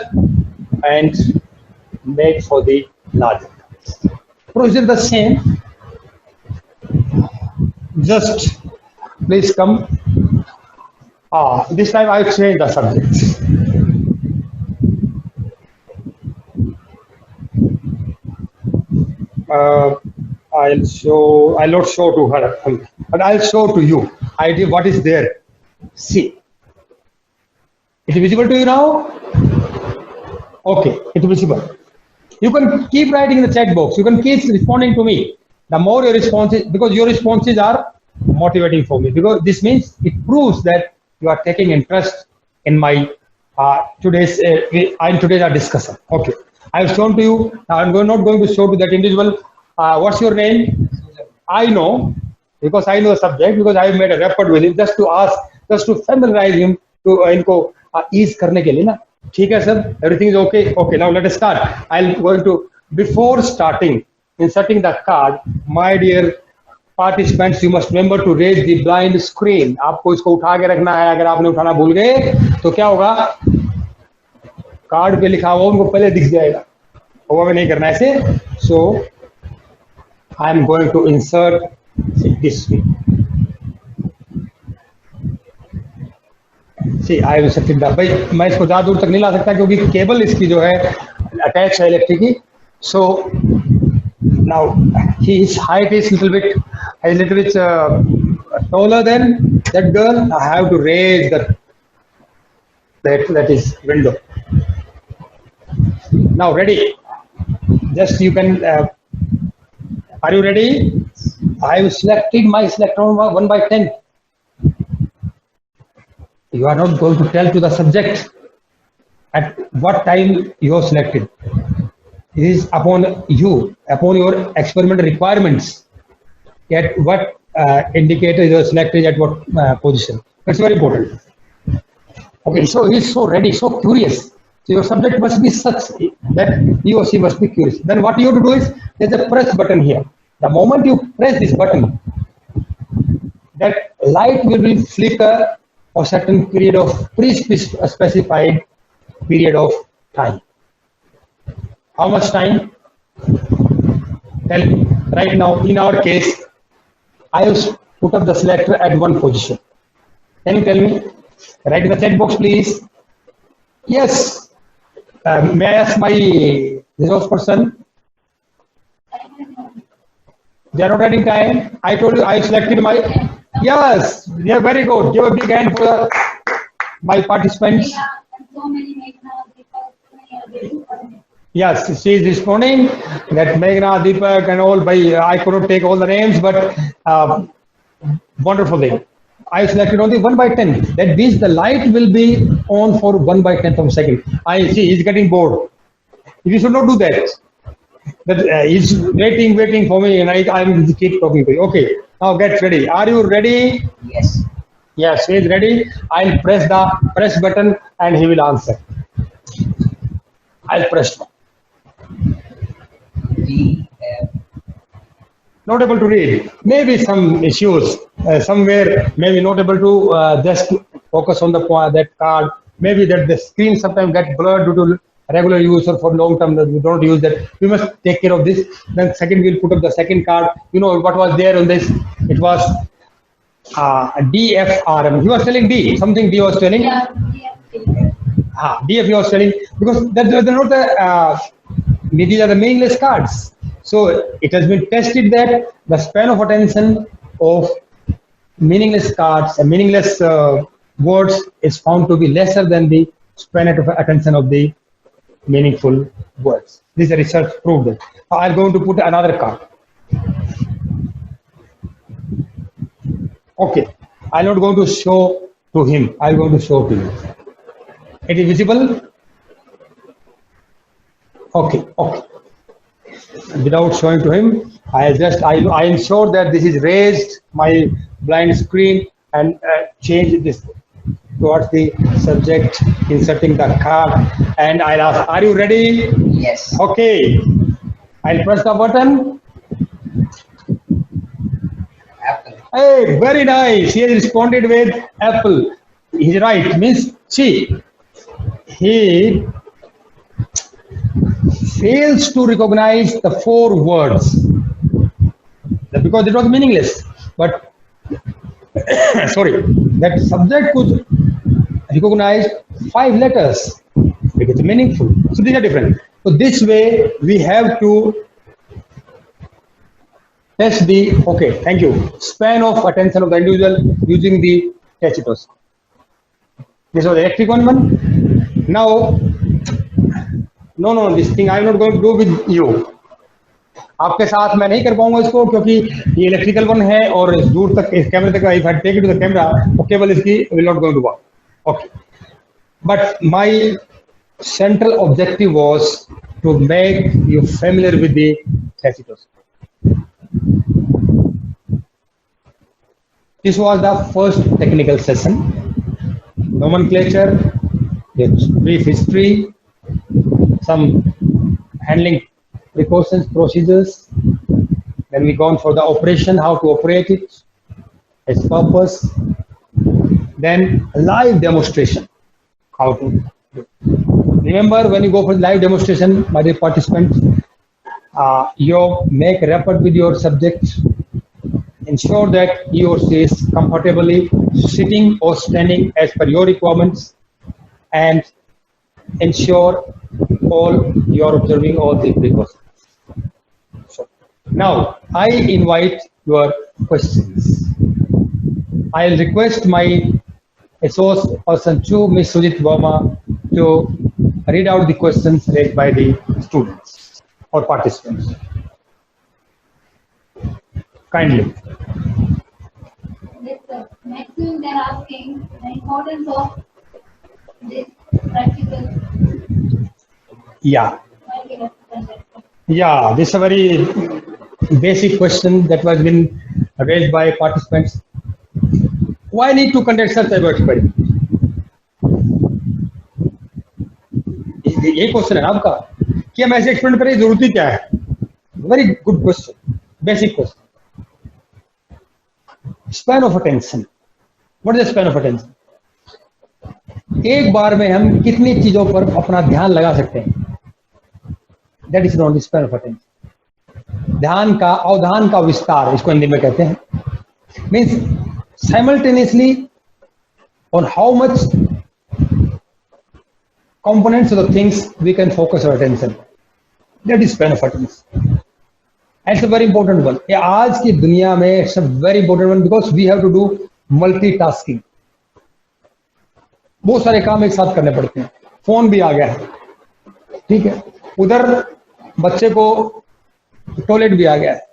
S1: and made for the larger. Procedure the same. Just please come. This time I'll change the subject. I'll not show to her, but I'll show to you. Idea what is there. See. Is it visible to you now? Okay, it's visible. You can keep writing in the chat box. You can keep responding to me. The more your responses, because your responses are motivating for me. Because this means it proves that you are taking interest in my today's discussion. Okay, I've shown to you. Now I'm not going to show to that individual. What's your name? I know because I know the subject because I have made a rapport with him just to ask, just to familiarize him to इनको ease करने के लिए ना. ठीक है sir, everything is okay. Okay, now let us start. I'll going to before starting inserting the card, my dear participants, you must remember to raise the blind screen. आपको इसको उठा के रखना है. अगर आपने उठाना भूल गए तो क्या होगा? कार्ड पे लिखा हुआ उनको पहले दिख जाएगा. वो हमें नहीं करना ऐसे. So I am going to insert this way. See, I have inserted that. भाई मैं इसको ज़्यादा दूर तक नहीं ला सकता क्योंकि केबल इसकी जो है अटैच है इलेक्ट्रिक की. So now his height is little bit taller than that girl. I have to raise that is window. Now ready? Just you can. Are you ready? I have selected my selectron 1 by 10. You are not going to tell to the subject at what time you have selected. It is upon you, upon your experimental requirements, at what indicator you have selected at what position. That's very important. Okay, so he is so ready, so curious. So your subject must be such that he or she must be curious. Then what you have to do is, there's a press button here. The moment you press this button, that light will be flicker for a certain period of pre-specified period of time. How much time? Tell me. Right now, in our case, I have put up the selector at one position. Can you tell me? Write in the chat box, please. Yes. May I ask my resource person? They are not writing time. I told you I selected my. Yes. Yeah, very good. Give a big hand for my participants.
S2: So many
S1: Yes, she is responding that Meghna, Deepak and all. I could not take all the names, but wonderful thing. I selected only 1 by 10. That means the light will be on for 1 by 10th of a second. I see he's getting bored. You should not do that. That he's waiting for me, and I'm keep talking to you. Okay, now get ready. Are you ready?
S2: Yes.
S1: Yes, he is ready. I'll press the press button, and he will answer. I'll press.
S3: We have
S1: not able to read. Maybe some issues somewhere, maybe not able to just focus on the point, that card. Maybe that the screen sometimes get blurred due to regular use or for long term that we don't use that. We must take care of this. Then second, we'll put up the second card. You know what was there on this? It was DFRM. He was telling D, something D was telling.
S2: Yeah, yeah.
S1: DF he was telling because they're not the these are the meaningless cards. So it has been tested that the span of attention of meaningless cards and meaningless words is found to be lesser than the span of attention of the meaningful words. This research proved it. I'm going to put another card. Okay, I'm not going to show to him. I'm going to show to you. It is visible. Okay, okay. Without showing to him, I ensure that this is raised my blind screen and change this towards the subject, inserting the card, and I'll ask, are you ready?
S3: Yes.
S1: Okay, I'll press the button.
S3: Apple.
S1: Hey, very nice. He has responded with apple. He's right. Means he fails to recognize the four words because it was meaningless. But sorry, that subject could recognize five letters. It is meaningful. So these are different. So this way we have to test the thank you, span of attention of the individual using the Tacitus. This was the electric one. Now, no, this thing I'm not going to do with you. आपके साथ मैं नहीं कर पाऊंगा इसको क्योंकि ये electrical one है और दूर तक इस कैमरे तक if I take it to the camera, वो केवल इसकी will not going to work. Okay. But my central objective was to make you familiar with the Tacitus. This was the first technical session. Nomenclature, its brief history, some handling precautions, procedures. Then we gone for the operation, how to operate it, its purpose. Then a live demonstration, how to do. Remember, when you go for live demonstration, my dear participants, you make a rapport with your subject. Ensure that he or she is comfortably sitting or standing as per your requirements, and ensure all you are observing all the precautions. So now I invite your questions. I'll request my associate person to Ms. Sujit Verma to read out the questions raised by the students or participants. Kindly.
S2: Yes, sir. Maximum they're asking the importance of this practical
S1: Yeah.
S2: concept.
S1: Yeah, this is a very basic question that was been raised by participants. Why need to conduct such type of experiment? यही question है ना आपका कि हम ऐसे experiment करें, जरूरत क्या है? Very good question, basic question. Span of attention. What is span of attention? एक बार में हम कितनी चीजों पर अपना ध्यान लगा सकते हैं? That is not span of attention. ध्यान का अवधान का विस्तार इसको हिंदी में कहते हैं. Means simultaneously on how much components of the things we can focus our attention. That is span of attention. And it's a very important one. ये आज की दुनिया में it's a very important one because we have to do multitasking. बहुत सारे काम एक साथ करने पड़ते हैं. फोन भी आ गया है, ठीक है, उधर बच्चे को टॉयलेट भी आ गया है.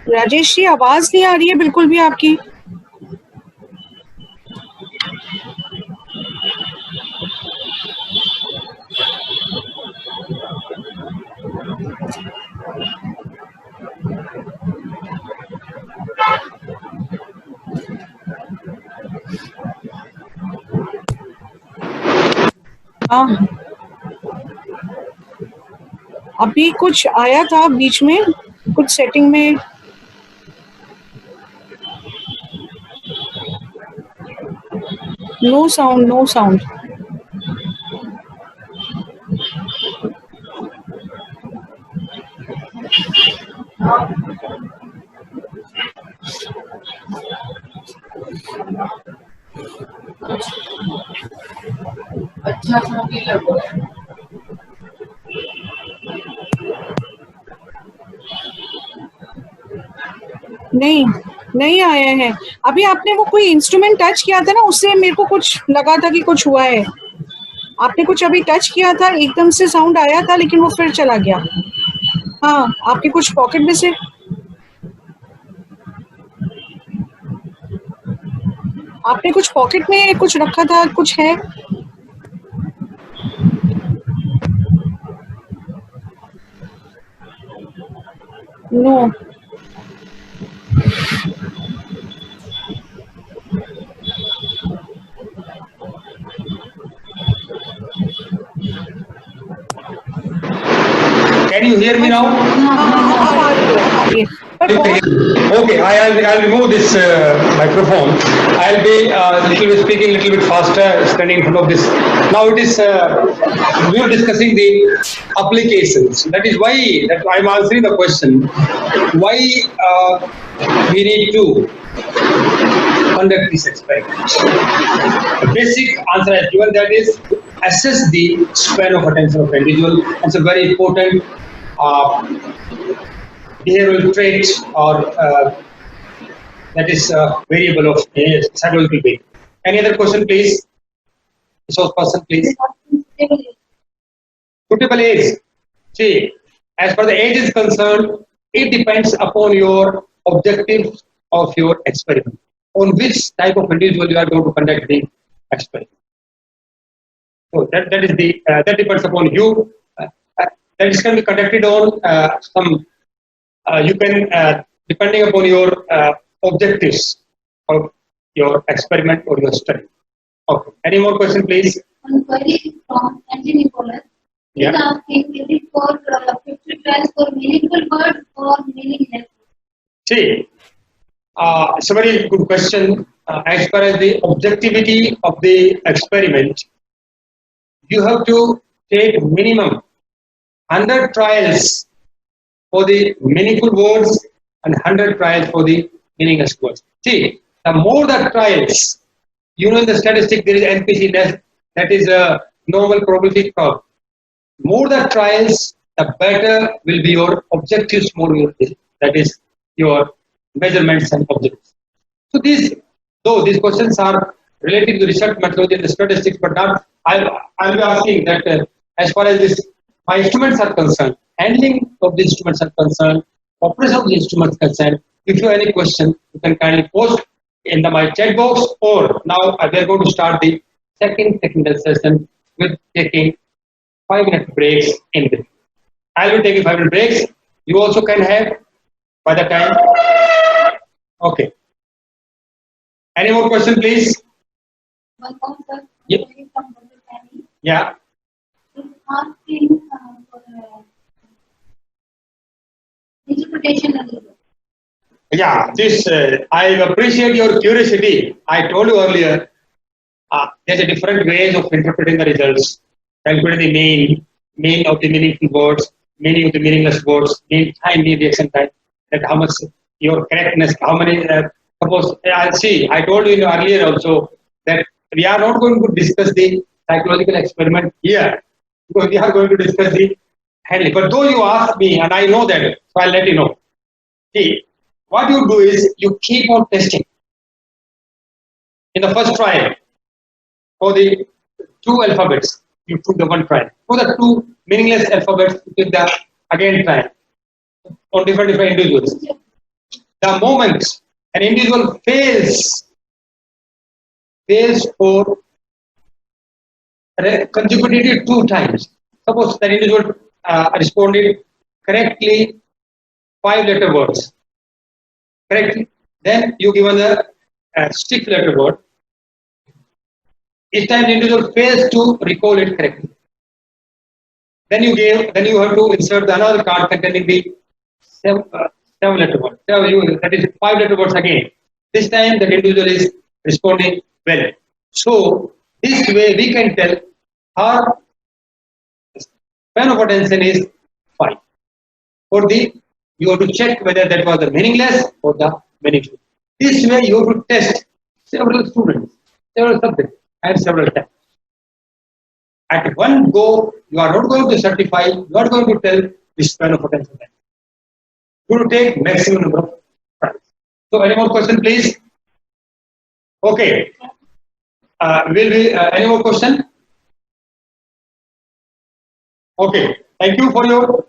S3: राजेश जी आवाज नहीं आ रही है बिल्कुल भी आपकी। हाँ अभी कुछ आया था बीच में कुछ सेटिंग में। No sound no sound. नहीं नहीं आया है। अभी आपने वो कोई इंस्ट्रूमेंट टच किया था ना, उससे मेरे को कुछ लगा था कि कुछ हुआ है। आपने कुछ अभी टच किया था, एकदम से साउंड आया था लेकिन वो फिर चला गया। हाँ आपके कुछ पॉकेट में से आपने कुछ पॉकेट में कुछ रखा था, कुछ है? No.
S1: Can you hear me now? Okay, I'll remove this microphone. I'll be little bit speaking little bit faster, standing in front of this. Now it is we are discussing the applications. That is why that I'm answering the question. Why we need to conduct this experiment? The basic answer I have given, that is to assess the span of attention of an individual. It's a very important behavioral trait, or that is variable of psychological being. Any other question, please? Resource person, please. Suitable age. See, as far the age is concerned, it depends upon your objectives of your experiment. On which type of individual you are going to conduct the experiment. So that is the that depends upon you. That is can be conducted on some. You can depending upon your objectives of your experiment or your study. Okay. Any more question, please?
S2: One query from Andy Nicholas. He's asking, is it for 50 trials for meaningful words or meaningless?
S1: See, it's a very good question. As far as the objectivity of the experiment, you have to take minimum 100 trials for the meaningful words and 100 trials for the meaningless words. See, the more the trials, you know in the statistic there is NPC, that is a normal probability curve. More the trials, the better will be your objectives, that is your measurements and objectives. So though these questions are related to research methodology and the statistics, but not, I'll be asking that as far as my instruments are concerned, handling of the instruments are concerned, operation of the instruments concerned. If you have any question, you can kindly post in my chat box, or now we are going to start the second technical session with taking 5-minute breaks in between. I'll be taking 5-minute breaks. You also can have by the time. Okay. Any more question, please?
S2: One more, sir.
S1: Yeah. Yeah.
S2: He's asking for interpretation of the book.
S1: Yeah, I appreciate your curiosity. I told you earlier, there's a different ways of interpreting the results. Calculating the mean of the meaningful words, meaning of the meaningless words, mean time, mean reaction time, that how much your correctness, how many, suppose, I told you earlier also that we are not going to discuss the psychological experiment here, because we are going to discuss the handling. But though you ask me, and I know that, so I'll let you know. See, what you do is you keep on testing. In the first trial, for the 2 alphabets, you took the 1 trial. For the 2 meaningless alphabets, you take the again trial on different individuals. the moment an individual fails for consecutively 2 times. Suppose that individual responded correctly 5-letter words, correctly. Then you give the 6-letter word. Each time the individual fails to recall it correctly. Then you have to insert another card containing the 7-letter word. That is 5-letter words again. This time the individual is responding well. So this way we can tell her span of attention is 5. You have to check whether that was the meaningless or the meaningful. This way you have to test several students, several subjects, and several times. At one go, you are not going to certify, you are going to tell the span of attention. You have to take maximum number of tries. So any more question, please? Okay. Any more question? Okay. Thank you for your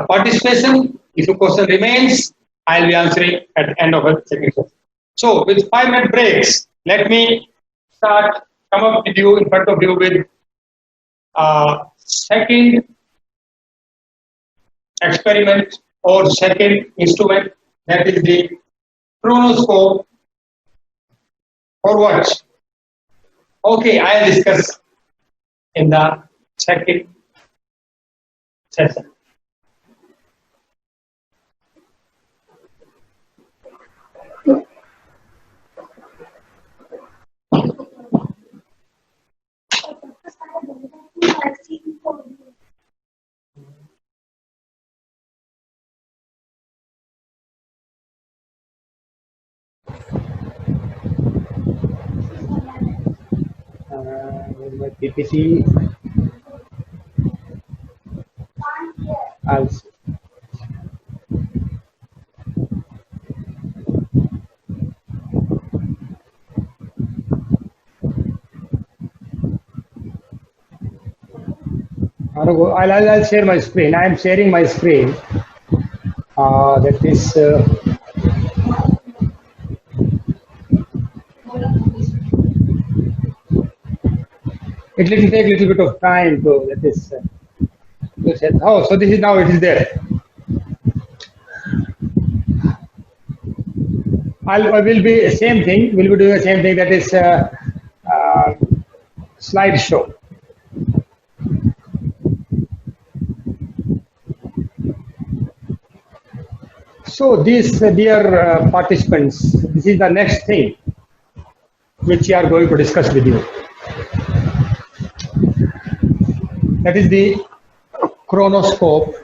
S1: participation. If your question remains, I'll be answering at the end of the second session. So with 5-minute breaks, let me come up with you in front of you with second experiment or second instrument, that is the chronoscope. For what? Okay, I'll discuss in the second session. My PPT. I'll see. I'll share my screen. I am sharing my screen. That is. It will take a little bit of time to that is. Oh, so this is now it is there. I will be same thing. We'll be doing the same thing. That is slideshow. So these dear participants, this is the next thing which we are going to discuss with you. That is the chronoscope.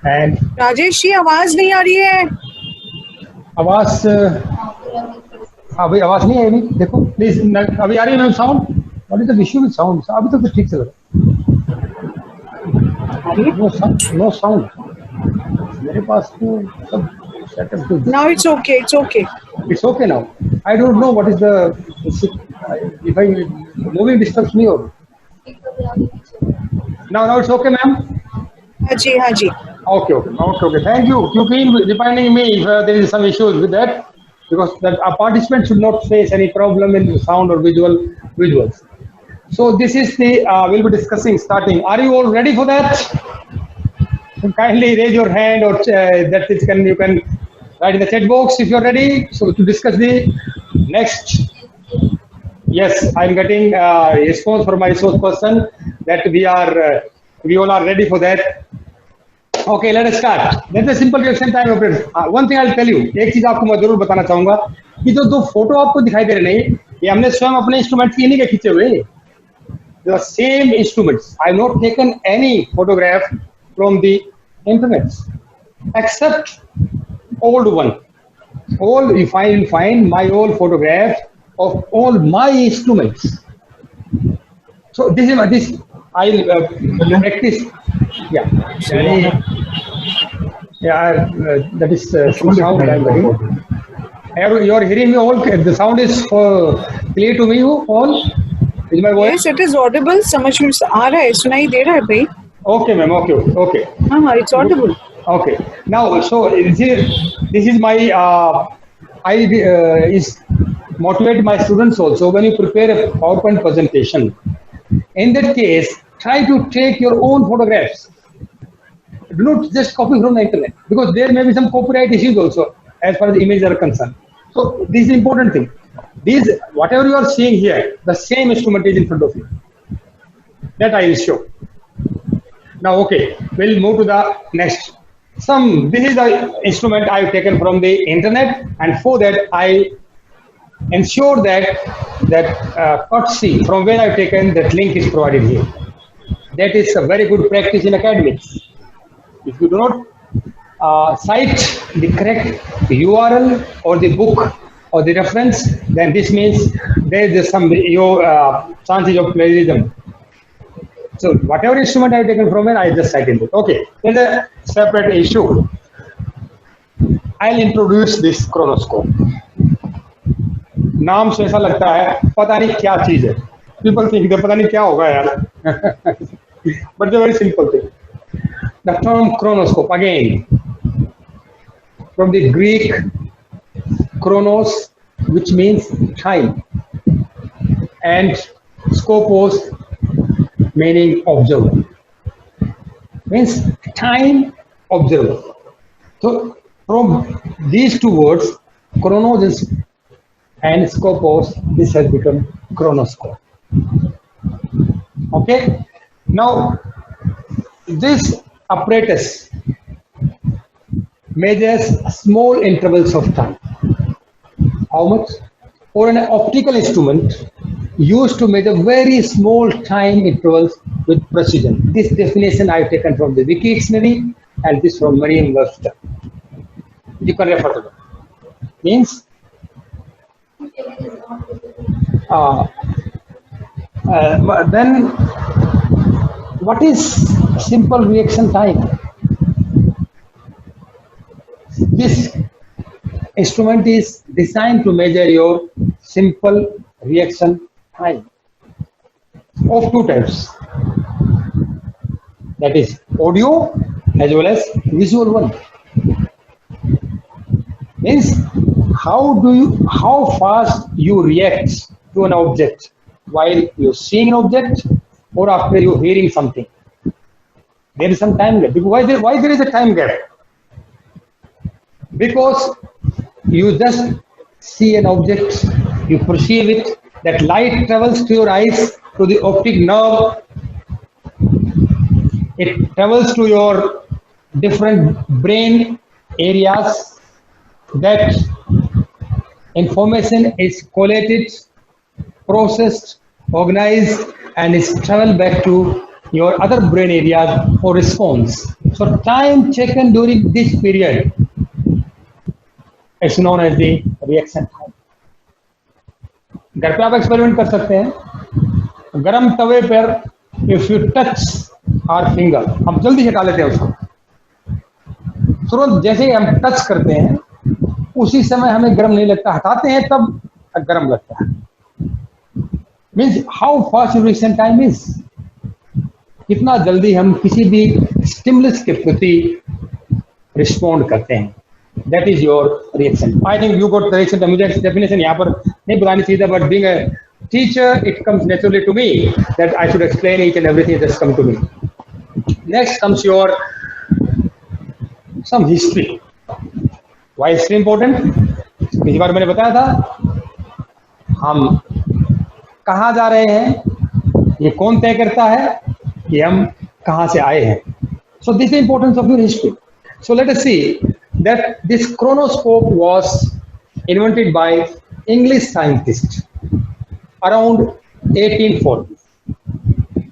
S1: And
S3: Rajesh ji आवाज नहीं आ रही है.
S1: आवाज अभी आवाज नहीं आई. देखो please अभी आ रही है ma'am sound. What is the issue with sound? अभी तो ठीक चल रहा है. नो साउंड मेरे पास तो सब setup too.
S3: Now it's okay.
S1: It's okay now. I don't know what is the if I moving disturbs me or. Now it's okay, ma'am.
S3: हाँ जी.
S1: Okay. Thank you. You keep reminding me if there is some issues with that, because that a participant should not face any problem in sound or visuals. So this is the we'll be discussing starting. Are you all ready for that? Kindly raise your hand, or you can write in the chat box if you're ready. So to discuss the next. Yes, I'm getting a response from my resource person that we all are ready for that. Okay, let us start. That's a simple reaction time operator. One thing I'll tell you. एक चीज आपको मैं जरूर बताना चाहूंगा कि जो 2 photo आपको दिखाई दे रहे हैं, ये हमने स्वयं अपने इंस्ट्रूमेंट से नहीं खींचे हुए. The same instruments. I have not taken any photograph from the internet except old one. All you find my old photograph of all my instruments. So this I'll practice. Yeah. That is sound I'm getting. You are hearing me all. The sound is clear to me all. Is my voice?
S3: Yes, it is audible. समझ में आ रहा है, सुनाई दे रहा है भाई.
S1: Okay, ma'am. Okay.
S3: It's audible.
S1: Okay. Now, so this is my I is motivate my students also. When you prepare a PowerPoint presentation, in that case, try to take your own photographs. Do not just copy from the internet, because there may be some copyright issues also as far as images are concerned. So this is important thing. These whatever you are seeing here, the same instrument is in front of you. That I will show. Now, okay, we'll move to the next. This is the instrument I've taken from the internet, and for that I ensure that courtesy from where I've taken that link is provided here. That is a very good practice in academics. If you do not cite the correct URL or the book or the reference, then this means there is some chances of plagiarism. So whatever instrument I have taken from it, I just cited it. Okay, there's a separate issue. I'll introduce this chronoscope. नाम से ऐसा लगता है पता नहीं क्या चीज है. People think that पता नहीं क्या होगा यार. But it's a very simple thing. The term chronoscope, again, from the Greek chronos, which means time, and scopos, meaning observer, means time observer. So from these two words, chronos and scopos, this has become chronoscope. Okay, now this apparatus measures small intervals of time. How much? Or an optical instrument used to measure very small time intervals with precision. This definition I have taken from the Wiki Dictionary and this from Merriam-Webster. You can refer to that. Means then what is simple reaction time? This instrument is designed to measure your simple reaction time of two types, that is audio as well as visual one. Means how fast you react to an object while you're seeing an object or after you're hearing something. There is some time gap. Why there is a time gap? Because you just see an object, you perceive it, that light travels to your eyes, to the optic nerve, it travels to your different brain areas, that information is collated, processed, organized, and is traveled back to your other brain areas for response. So time taken during this period is known as the reaction time. घर पे आप experiment कर सकते हैं. गरम तवे पर if you touch our finger, हम जल्दी हटा लेते हैं उसको. तुरंत जैसे ही हम टच करते हैं उसी समय हमें गर्म नहीं लगता, हटाते हैं तब गर्म लगता है. Means how fast reaction time is, कितना जल्दी हम किसी भी स्टिमुलस के प्रति रिस्पॉन्ड करते हैं. That is your reaction. I think you got the reaction. मुझे definition यहाँ पर नहीं बतानी चाहिए था, but being a teacher, it comes naturally to me that I should explain each and everything that's come to me. Next comes your some history. Why history important? पिछली बार मैंने बताया था हम कहाँ जा रहे हैं, ये कौन तय करता है कि हम कहाँ से आए हैं. So this is the importance of your history. So let us see that this chronoscope was invented by English scientists around 1840,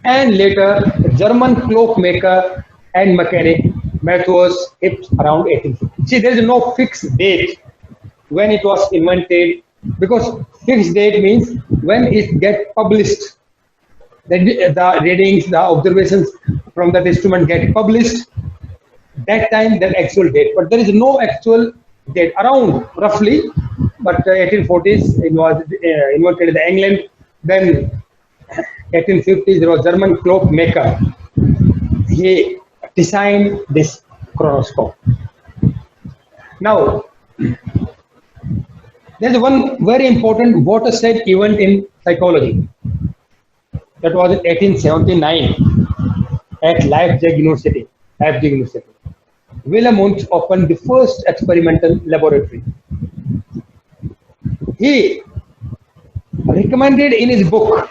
S1: and later German clockmaker and mechanic Matthias Hips around 1850. See, there is no fixed date when it was invented, because fixed date means when it gets published, the readings, the observations from that instrument get published. That time, that actual date, but there is no actual date around roughly. But 1840s it was invented in England. Then 1850s there was German clockmaker. he designed this chronoscope. Now, there's one very important watershed event in psychology. That was in 1879 at Leipzig University. Wilhelm Wundt opened the first experimental laboratory. He recommended in his book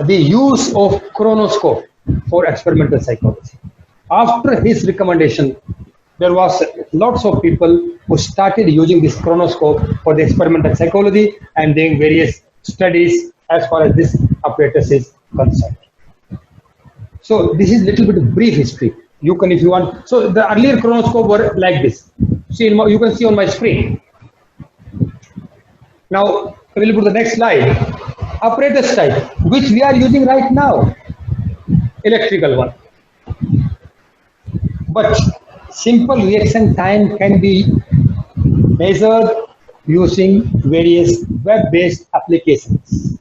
S1: the use of chronoscope for experimental psychology. After his recommendation, there was lots of people who started using this chronoscope for the experimental psychology and doing various studies as far as this apparatus is concerned. So this is little bit of brief history. You can, if you want. So the earlier chronoscope were like this. See, you can see on my screen. Now we will put the next slide. Apparatus type, which we are using right now, electrical one. But simple reaction time can be measured using various web-based applications.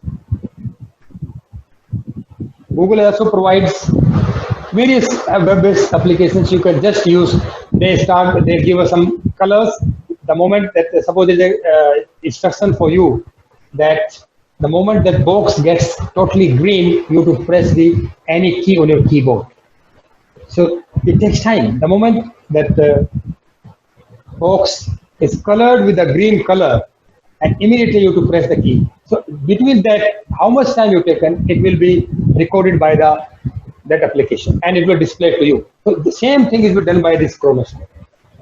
S1: Google also provides various web-based applications you can just use. They give us some colors. The moment that, suppose there's a instruction for you that the moment that box gets totally green, you have to press any key on your keyboard. So it takes time. The moment that the box is colored with a green color, and immediately you have to press the key. So between that, how much time you've taken, it will be recorded by that application, and it will display to you. So the same thing is done by this chronoscope.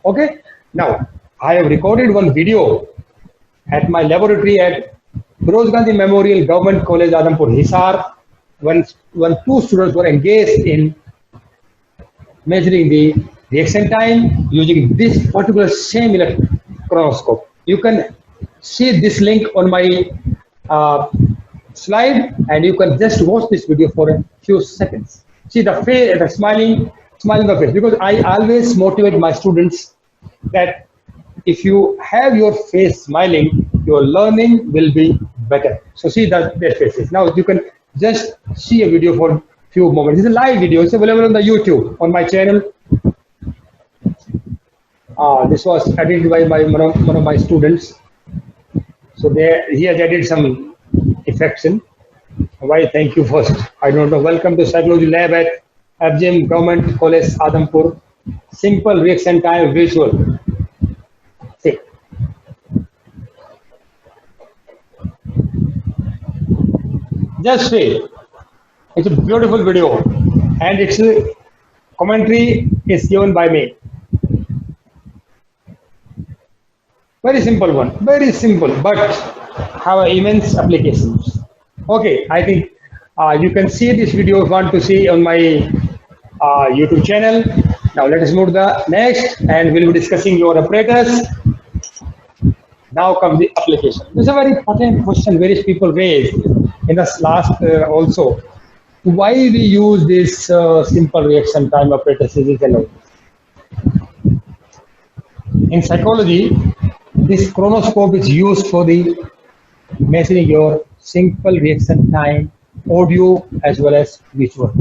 S1: Okay. Now I have recorded one video at my laboratory at Firoz Gandhi Memorial Government College, Adhampur, Hisar, when two students were engaged in measuring the reaction time using this particular same chronoscope. You can see this link on my slide, and you can just watch this video for a few seconds. See the face, the smiling the face, because I always motivate my students that if you have your face smiling, your learning will be better. So see their faces. Now you can just see a video for a few moments. It's a live video. It's available on the YouTube on my channel. This was edited by one of my students. So he has added some effects in. Why? Thank you first. I don't know. Welcome to Psychology Lab at FGM Government College, Adhampur. Simple reaction time visual. See. Just see. It's a beautiful video, and its commentary is given by me. Very simple one, very simple, but have immense applications. Okay, I think you can see this video if you want to see on my YouTube channel. Now let us move to the next, and we'll be discussing your apparatus. Now comes the application. This is a very important question various people raised in the last also. Why we use this simple reaction time apparatuses and all. In psychology, this chronoscope is used for the measuring your simple reaction time, audio as well as visual.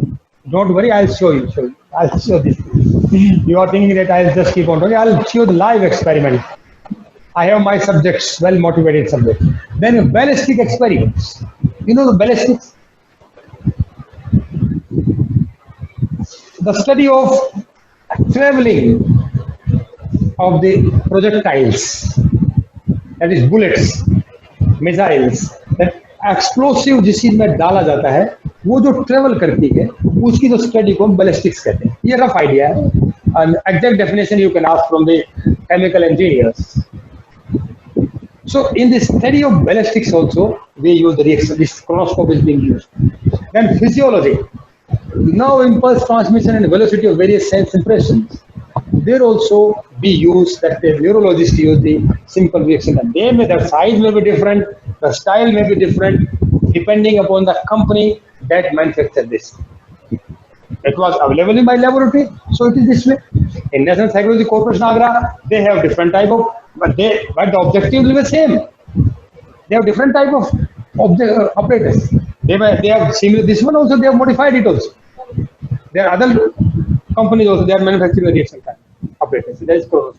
S1: Don't worry, I'll show you. I'll show this. You are thinking that I'll just keep on talking. I'll show the live experiment. I have my subjects, well motivated subjects. Then ballistic experiments. You know the ballistics? The study of traveling of the projectiles, that is bullets, missiles, that explosive जिस चीज में डाला जाता है वो जो travel करती है उसकी जो स्टडी को हम बैलिस्टिक्स कहते हैं. ये रफ आइडिया है. Exact definition you can ask from the chemical engineers. So in the study of ballistics also we use the reaction. This chronoscope is being used. Then physiology. Now impulse transmission and velocity of various sense impressions. There also be used that the neurologists use the simple reaction. And the size may be different, the style may be different depending upon the company that manufactured this. It was available in my laboratory, so it is this way. In National Psychology Corporation Agra, they have different type of, but the objective will be the same. They have different type of apparatus. They have similar. This one also they have modified it also. There are other companies also, they are manufacturing the reaction time operators. So that is chronoscope.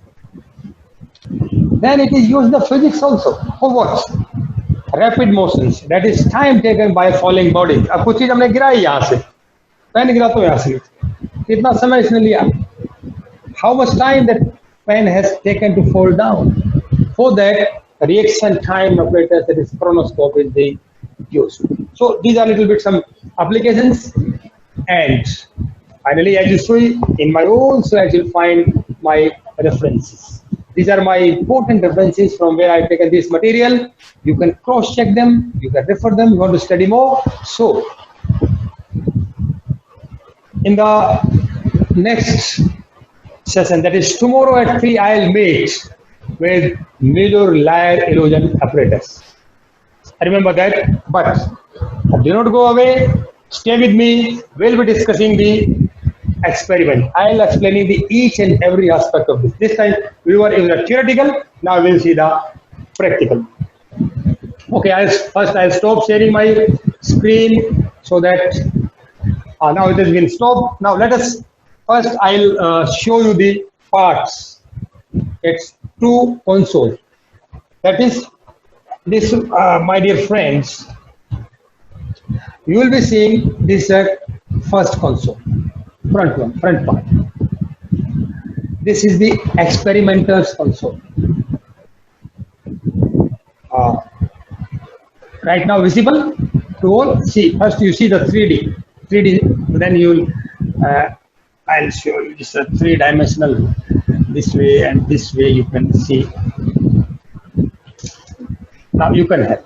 S1: Then it is used in the physics also. For what? Rapid motions. That is time taken by falling bodies. अब कुछ चीज हमने गिराई यहाँ से, pen गिरा तो यहाँ से, कितना समय इसने लिया? How much time that pen has taken to fall down? For that, reaction time operators, that is chronoscope, is being used. So these are little bit some applications. And finally, as you see in my own slides, you'll find my references. These are my important references from where I've taken this material. You can cross-check them, you can refer them, you want to study more. So, in the next session, that is tomorrow at 3, I'll meet with major layer illusion apparatus. I remember that, but do not go away. Stay with me. We'll be discussing the experiment. I'll explaining the each and every aspect of this. This time we were in the theoretical. Now we'll see the practical. Okay, I'll stop sharing my screen so that now it has been stopped. Now let us first. I'll show you the parts. It's two consoles. That is this, my dear friends. You will be seeing this first console, front part. This is the experimenter's console. Right now visible to all. See, first you see the 3D, then you'll, I'll show you this three-dimensional, this way and this way you can see. Now you can have.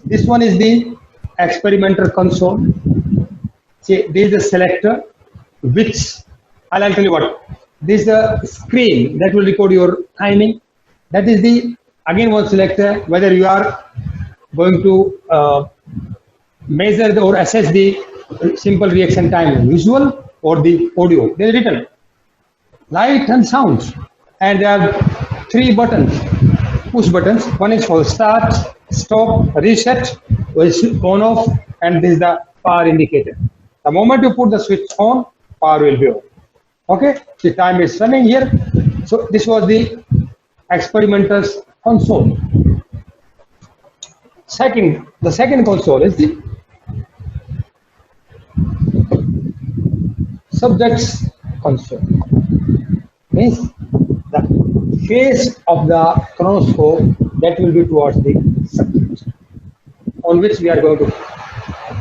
S1: This one is the experimenter console. See, this is the selector, which I'll tell you what. This is the screen that will record your timing. That is the again one selector, whether you are going to measure or assess the simple reaction time, visual or the audio. They are written light and sound, and there are 3 buttons, push buttons. One is for start, stop, reset, which is on off, and this is the power indicator. The moment you put the switch on, power will be on. Okay, the time is running here. So this was the experimenter's console. The second console is the subject's console. Means the face of the chronoscope that will be towards the subject, on which we are going to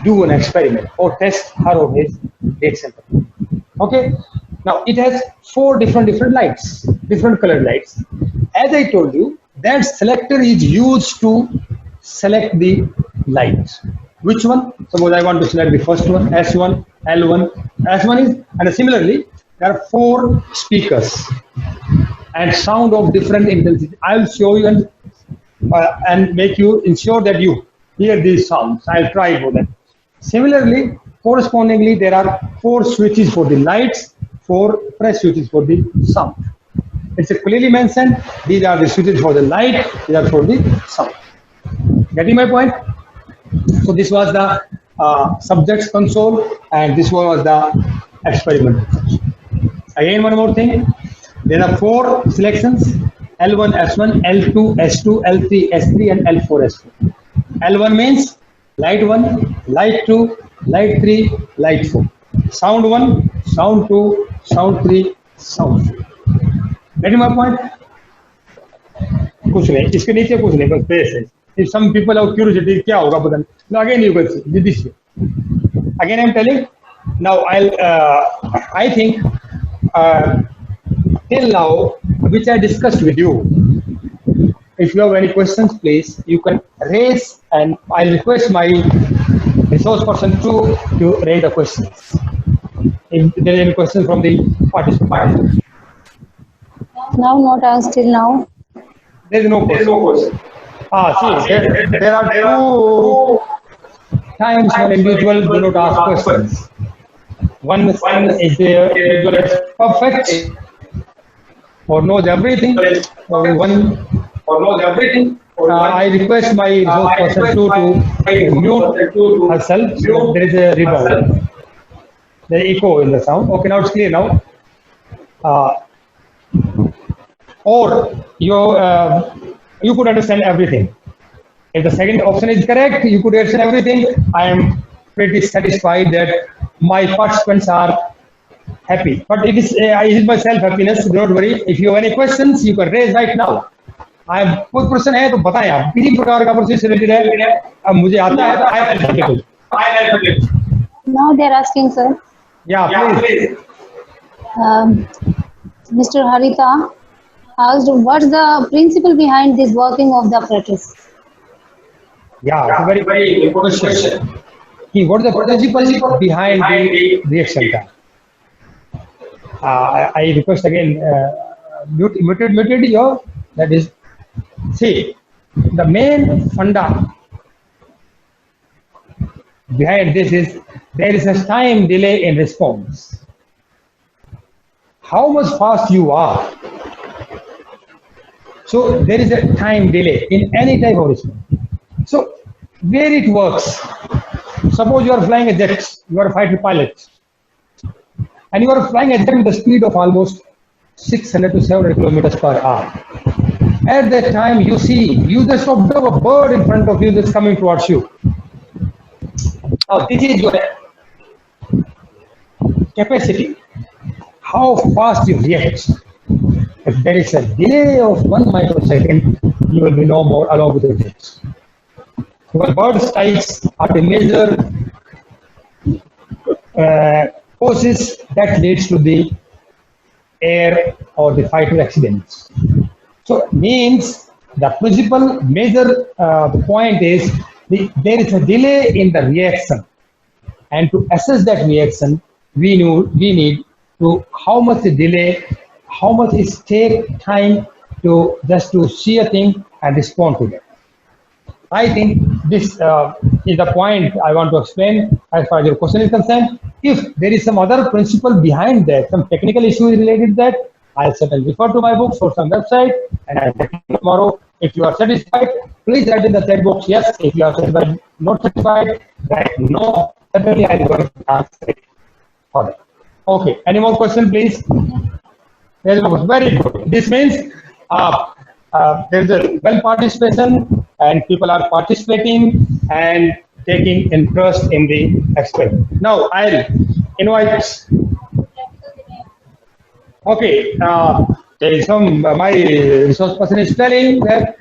S1: do an experiment or test her or his reaction. Okay. Now it has 4 different lights, different colored lights. As I told you, that selector is used to select the light. Which one? Suppose I want to select the first one, S1, L1. S1 is, and similarly, there are 4 speakers and sound of different intensity. I will show you and make you ensure that you hear these sounds. I'll try for that. Similarly, correspondingly, there are 4 switches for the lights, 4 press switches for the sound. It's clearly mentioned. These are the switches for the light, these are for the sound. Getting my point? So this was the subject's console, and this one was the experiment. Again, one more thing. There are 4 selections: L1, S1, L2, S2, L3, S3, and L4, S4. L1 means light 1, light 2, light 3, light 4. Sound 1, sound 2, sound 3, sound 4. Getting my point? कुछ नहीं, इसके नीचे कुछ नहीं, बस base है. If some people have curiosity, क्या होगा पता नहीं. Now again you can see this way. Again I'm telling. Now I think till now, which I discussed with you. If you have any questions, please you can raise, and I'll request my resource person to raise the questions. If there is any question from the participants.
S4: Now not asked till now.
S1: There is no question. See, there are 2 times when individuals do not ask questions. One is individual is perfect or knows everything, or one knows everything. I request my resource person to mute herself so that there is a rebound. the echo in the sound. Okay, now it's clear now. Or you could understand everything. If the second option is correct, you could understand everything. I am pretty satisfied that my participants are happy. But it is my self-happiness, don't worry. If you have any questions, you can raise right now. कोई प्रश्न है तो बताएं आप, किसी प्रकार का प्रश्न रिलेटेड है, अब मुझे आता है तो
S4: Now they're asking, sir.
S1: Yeah, please.
S4: Mr. Harita asked, what's the principle behind this working of the apparatus?
S1: Yeah, it's a very, very important question. What is the principle behind the reaction time? I request again, muted your, that is, see, the main funda behind this is there is a time delay in response. How much fast you are. So there is a time delay in any type of response. So where it works, suppose you are flying a jet, you are a fighter pilot, and you are flying a jet with a speed of almost 600 to 700 kilometers per hour. At that time, you see, you just observe a bird in front of you that's coming towards you. Now, this is your capacity, how fast you react. If there is a delay of 1 microsecond, you will be no more along with the jet. When bird strikes at a major causes that leads to the air or the fighter accidents. So means the principal major point is there is a delay in the reaction, and to assess that reaction, we need to how much the delay, how much it take time to just to see a thing and respond to it. I think this is the point I want to explain as far as your question is concerned. If there is some other principle behind that, some technical issue related to that, I'll certainly refer to my books or some website, and I'll take it tomorrow. If you are satisfied, please write in the chat box yes. If you are satisfied, not satisfied, write no. Certainly, I'll go to answer it for that. Okay. Any more question, please? Very good. This means there's a well participation, and people are participating and taking interest in the experiment. Now, I'll invite. Okay, there is some, my resource person is telling that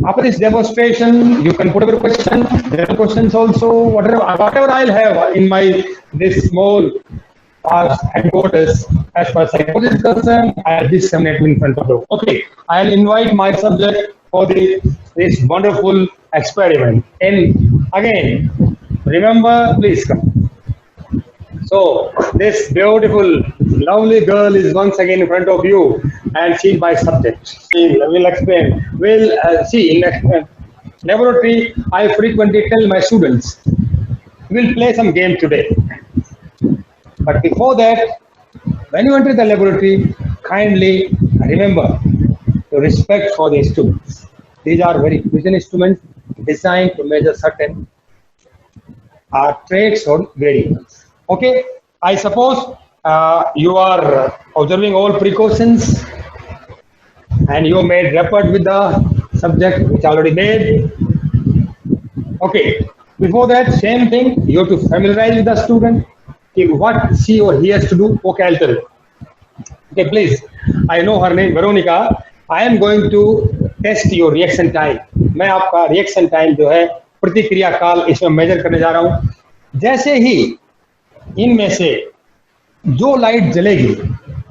S1: after this demonstration, you can put up a question, there are questions also, whatever I'll have in my, this small headquarters, as far as psychology is concerned, I'll disseminate in front of you. Okay, I'll invite my subject for this wonderful experiment. And again, remember, please come. So this beautiful, lovely girl is once again in front of you, and she's my subject. She will explain. We'll see in laboratory. I frequently tell my students, we'll play some game today. But before that, when you enter the laboratory, kindly remember to respect for the instruments. These are very precision instruments designed to measure certain traits or variables. Okay, I suppose you are observing all precautions, and you made rapport with the subject which already made. Okay, before that, same thing, you have to familiarize with the student. What she or he has to do, okay, I'll tell you. Okay, please, I know her name, Veronica. I am going to test your reaction time. मैं आपका reaction time जो है प्रतिक्रिया काल इसमें measure करने जा रहा हूँ. जैसे ही इनमें से जो लाइट जलेगी,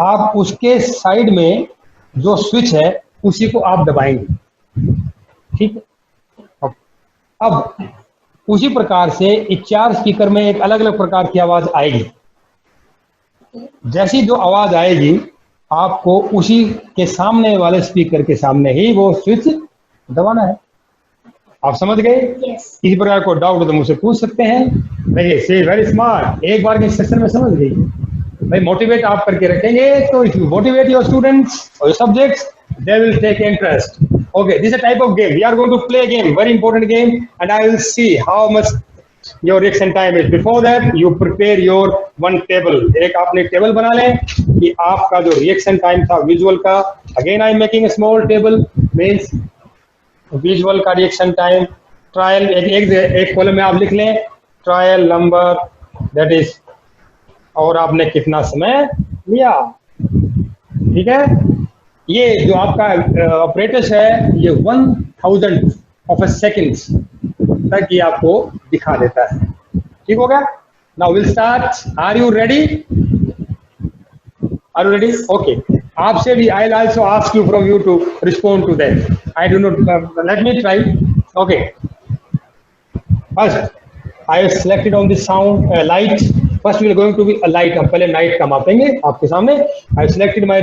S1: आप उसके साइड में जो स्विच है उसी को आप दबाएंगे. ठीक है. अब उसी प्रकार से इस 4 स्पीकर में एक अलग अलग प्रकार की आवाज आएगी. जैसी जो आवाज आएगी, आपको उसी के सामने वाले स्पीकर के सामने ही वो स्विच दबाना है. आप समझ गए? इसी प्रकार को डाउट तो मुझसे पूछ सकते हैं. देखिए, से वेरी स्मार्ट, एक बार के सेशन में समझ गई भाई. मोटिवेट आप करके रखेंगे तो if you motivate your students और subjects, they will take interest. Okay, this is a type of game. We are going to play a game, very important game, and I will see how much your reaction time is. Before that, you prepare your one table. एक आपने table बना लें कि आपका जो reaction time था visual का. Again, I am making a small table. Means visual का रिएक्शन टाइम. ट्रायल एक कॉलम में आप लिख लें ट्रायल नंबर, दैट इज, और आपने कितना समय लिया. ठीक है. ये जो आपका ऑपरेटर्स है ये 1000 ऑफ अ सेकेंड्स तक ये आपको दिखा देता है. ठीक हो गया. Now will start. Are you ready? Are you ready? Okay. आपसे भी I will also ask you from you to respond to that. I do not, let me try. Okay. First I have selected on this sound light. First we are going to be a light. हम पहले night का मापेंगे आपके सामने. I have selected my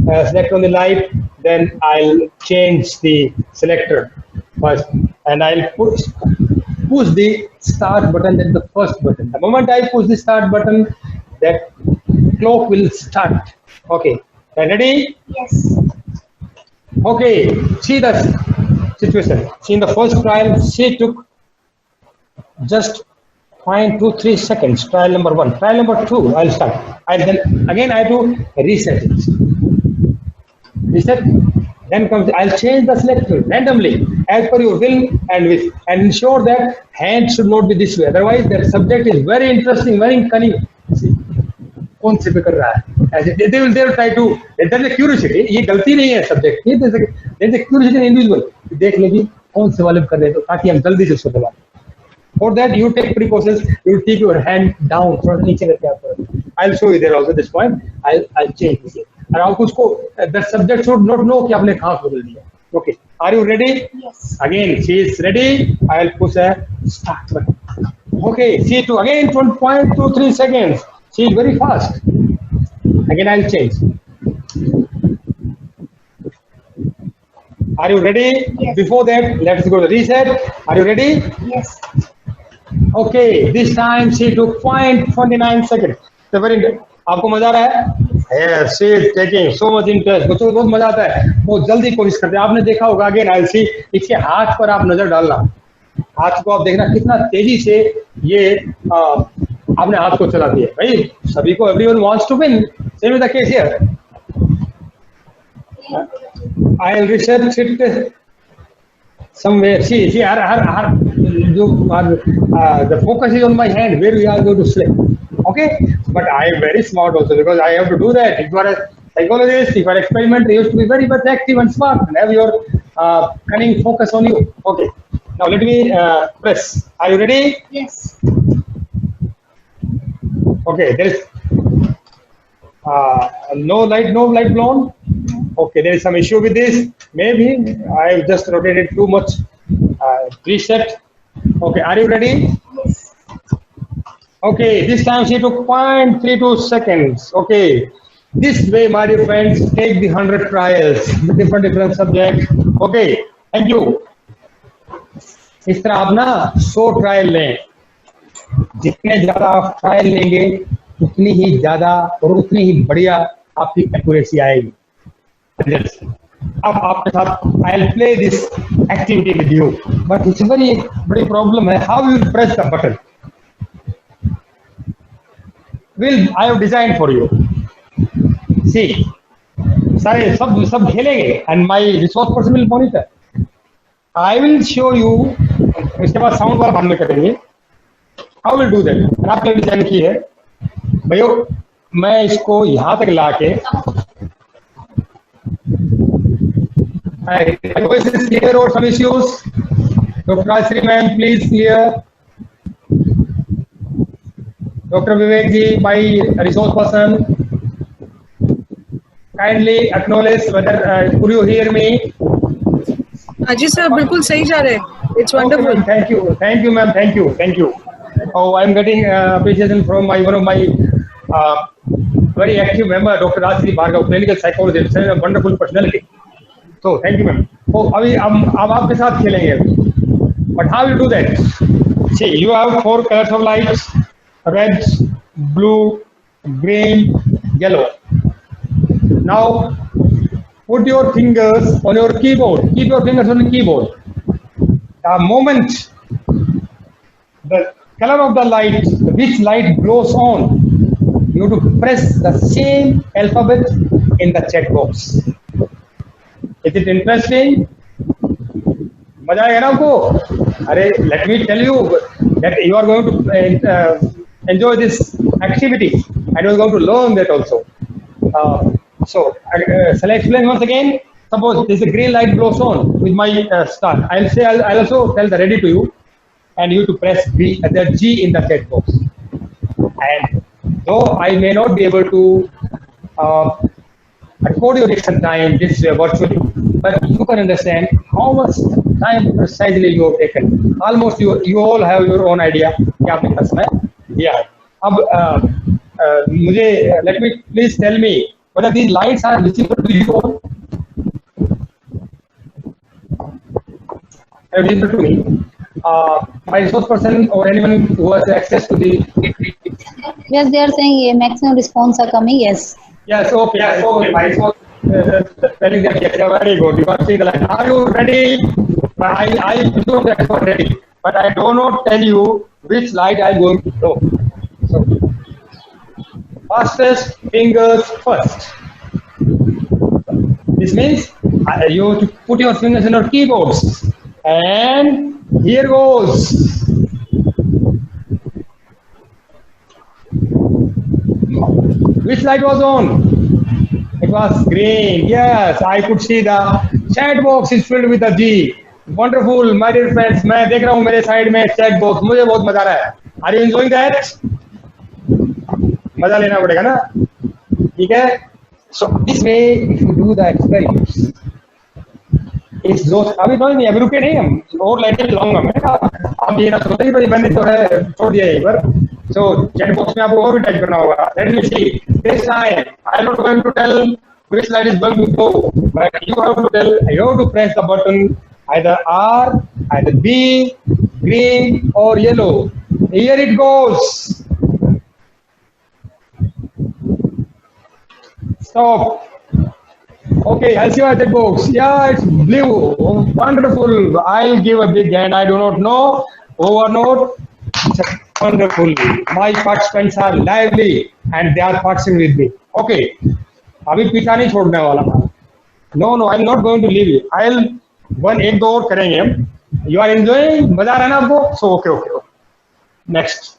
S1: select on the light, then I'll change the selector first and I'll push the start button at the first button. The moment I push the start button, that clock will start. Okay, ready?
S2: Yes.
S1: Okay, see the situation. See, in the first trial, she took just 0.23 seconds. Trial number 1. Trial number 2, I'll start. Then again I have to reset it. Reset. Then comes, I'll change the selector randomly as per your will and wish, and ensure that hand should not be this way. Otherwise, that subject is very interesting, very cunning. See, कौन से पे कर रहा है? ऐसे they will try to. There's a curiosity. ये गलती नहीं है subject की. There's a curiosity in individual. देख लेगी कौन से वाले कर रहे हैं तो ताकि हम जल्दी से उसको दबा. For that, you take precautions. You take your hand down. थोड़ा नीचे करके आप. I'll show you there also this point. I'll change this. और आपको उसको the subject should not know कि आपने कहाँ बदल दिया. Okay. Are you ready?
S2: Yes.
S1: Again, she is ready. I'll push a start button. Okay. She to again 1.23 seconds. She is very fast. Again, I'll change. Are you ready?
S2: Yes.
S1: Before that, let's go to reset. Are you ready?
S2: Yes.
S1: Okay, this time she took 0.29 seconds. So very good. आपको मजा आ रहा है? Yes, she is taking so much interest. बच्चों को बहुत मजा आता है. बहुत जल्दी कोशिश करते हैं. आपने देखा होगा again I'll see. इसके हाथ पर आप नजर डालना. हाथ को आप देखना कितना तेजी से ये आपने हाथ को चलाती है. भाई सभी को everyone wants to win. Same is the case here. I'll research it somewhere. See, her the focus is on my hand where we are going to slip. Okay, but I am very smart also because I have to do that. If you are a psychologist, if you are an experimenter, you have to be very much active and smart and have your cunning focus on you. Okay, now let me press. Are you ready?
S2: Yes.
S1: Okay, there is no light blown. Okay, there is some issue with this. Maybe I have just rotated too much. Reset. Okay, are you ready?
S2: Yes.
S1: Okay, this time she took 0.32 seconds. Okay, this way, my dear friends, take the 100 trials, different subjects. Okay, thank you. इस तरह आप ना 100 trial लें. जितने ज्यादा आप trial लेंगे उतनी ही ज्यादा और उतनी ही बढ़िया आपकी एक्यूरेसी आएगी. अब आपके साथ I'll play this activity with you, but it's a very बड़ी प्रॉब्लम है. How you press the button? Will I have designed for you. See, सारे सब खेलेंगे and my resource person will monitor. I will show you. इसके बाद sound वाला बाद में करेंगे. How will do that? आपने डिजाइन की है भैया. मैं इसको यहाँ तक लाके voice is clear or some issues? Dr. Asri ma'am, please clear. Dr. Vivek ji, my resource person, kindly acknowledge whether could you hear me?
S3: जी सर बिल्कुल सही जा रहे हैं. It's wonderful.
S1: Okay, thank you ma'am, thank you. Oh, I'm getting appreciation from one of my very active member, Dr. Asri Bhargav, clinical psychologist, a wonderful personality. So thank you ma'am. Oh, अभी हम आपके साथ खेलेंगे. But how you do that? See, you have 4 colors of lights: red, blue, green, yellow. Now put your fingers on your keyboard. Keep your fingers on the keyboard. The moment the color of the light, which light glows on, you have to press the same alphabet in the chat box. Is it interesting? मजा आएगा ना आपको? अरे let me tell you that you are going to enjoy this activity and you are going to learn that also. Shall I explain once again? Suppose there is a green light glows on with my star. I'll also tell the ready to you, and you to press the G in the chat box. And though I may not be able to record your reaction time this virtually, but you can understand how much time precisely you have taken. Almost you all have your own idea कि आपने कितना समय दिया है. अब मुझे let me please tell me whether these lights are visible to you all. Visible to me. My resource person or anyone who has access to the.
S4: Yes, they are saying maximum response are coming. Yes.
S1: Yes. Okay. Yes. Okay. My resource telling that yes, very good. You can see the light. Are you ready? I know that you are ready, but I do not tell you which light I am going to throw. So, fastest fingers first. This means you have to put your fingers in your keyboards. And here goes. Which light was on? It was green. Yes, I could see the chat box is filled with the G. Wonderful, my dear friends. मैं देख रहा हूँ मेरे side में chat box. मुझे बहुत मजा आ रहा है. Are you enjoying that? मजा लेना पड़ेगा ना? ठीक है? So this way, if you do the experiments, इस दोस्त अभी तो नहीं, अभी रुके नहीं हम और लाइटें लाऊंगा मैं. आप ये ना सोचते कि भाई मैंने तो है छोड़ दिया एक बार. So chat box में आपको और भी टाइप करना होगा. Let me see. This time I'm not going to tell which light is going to go, but you have to tell. You have to press the button either R, either B, green or yellow. Here it goes. Stop. Okay, I'll see you at the box. Yeah, it's blue. Oh, wonderful. I'll give a big hand. I do not know. Over note. Wonderful. My participants are lively and they are participating with me. Okay. अभी पीछा नहीं छोड़ने वाला. No, I'm not going to leave you. I'll one एक दो और करेंगे हम. You are enjoying? मजा आ रहा है ना आपको? So okay. Next.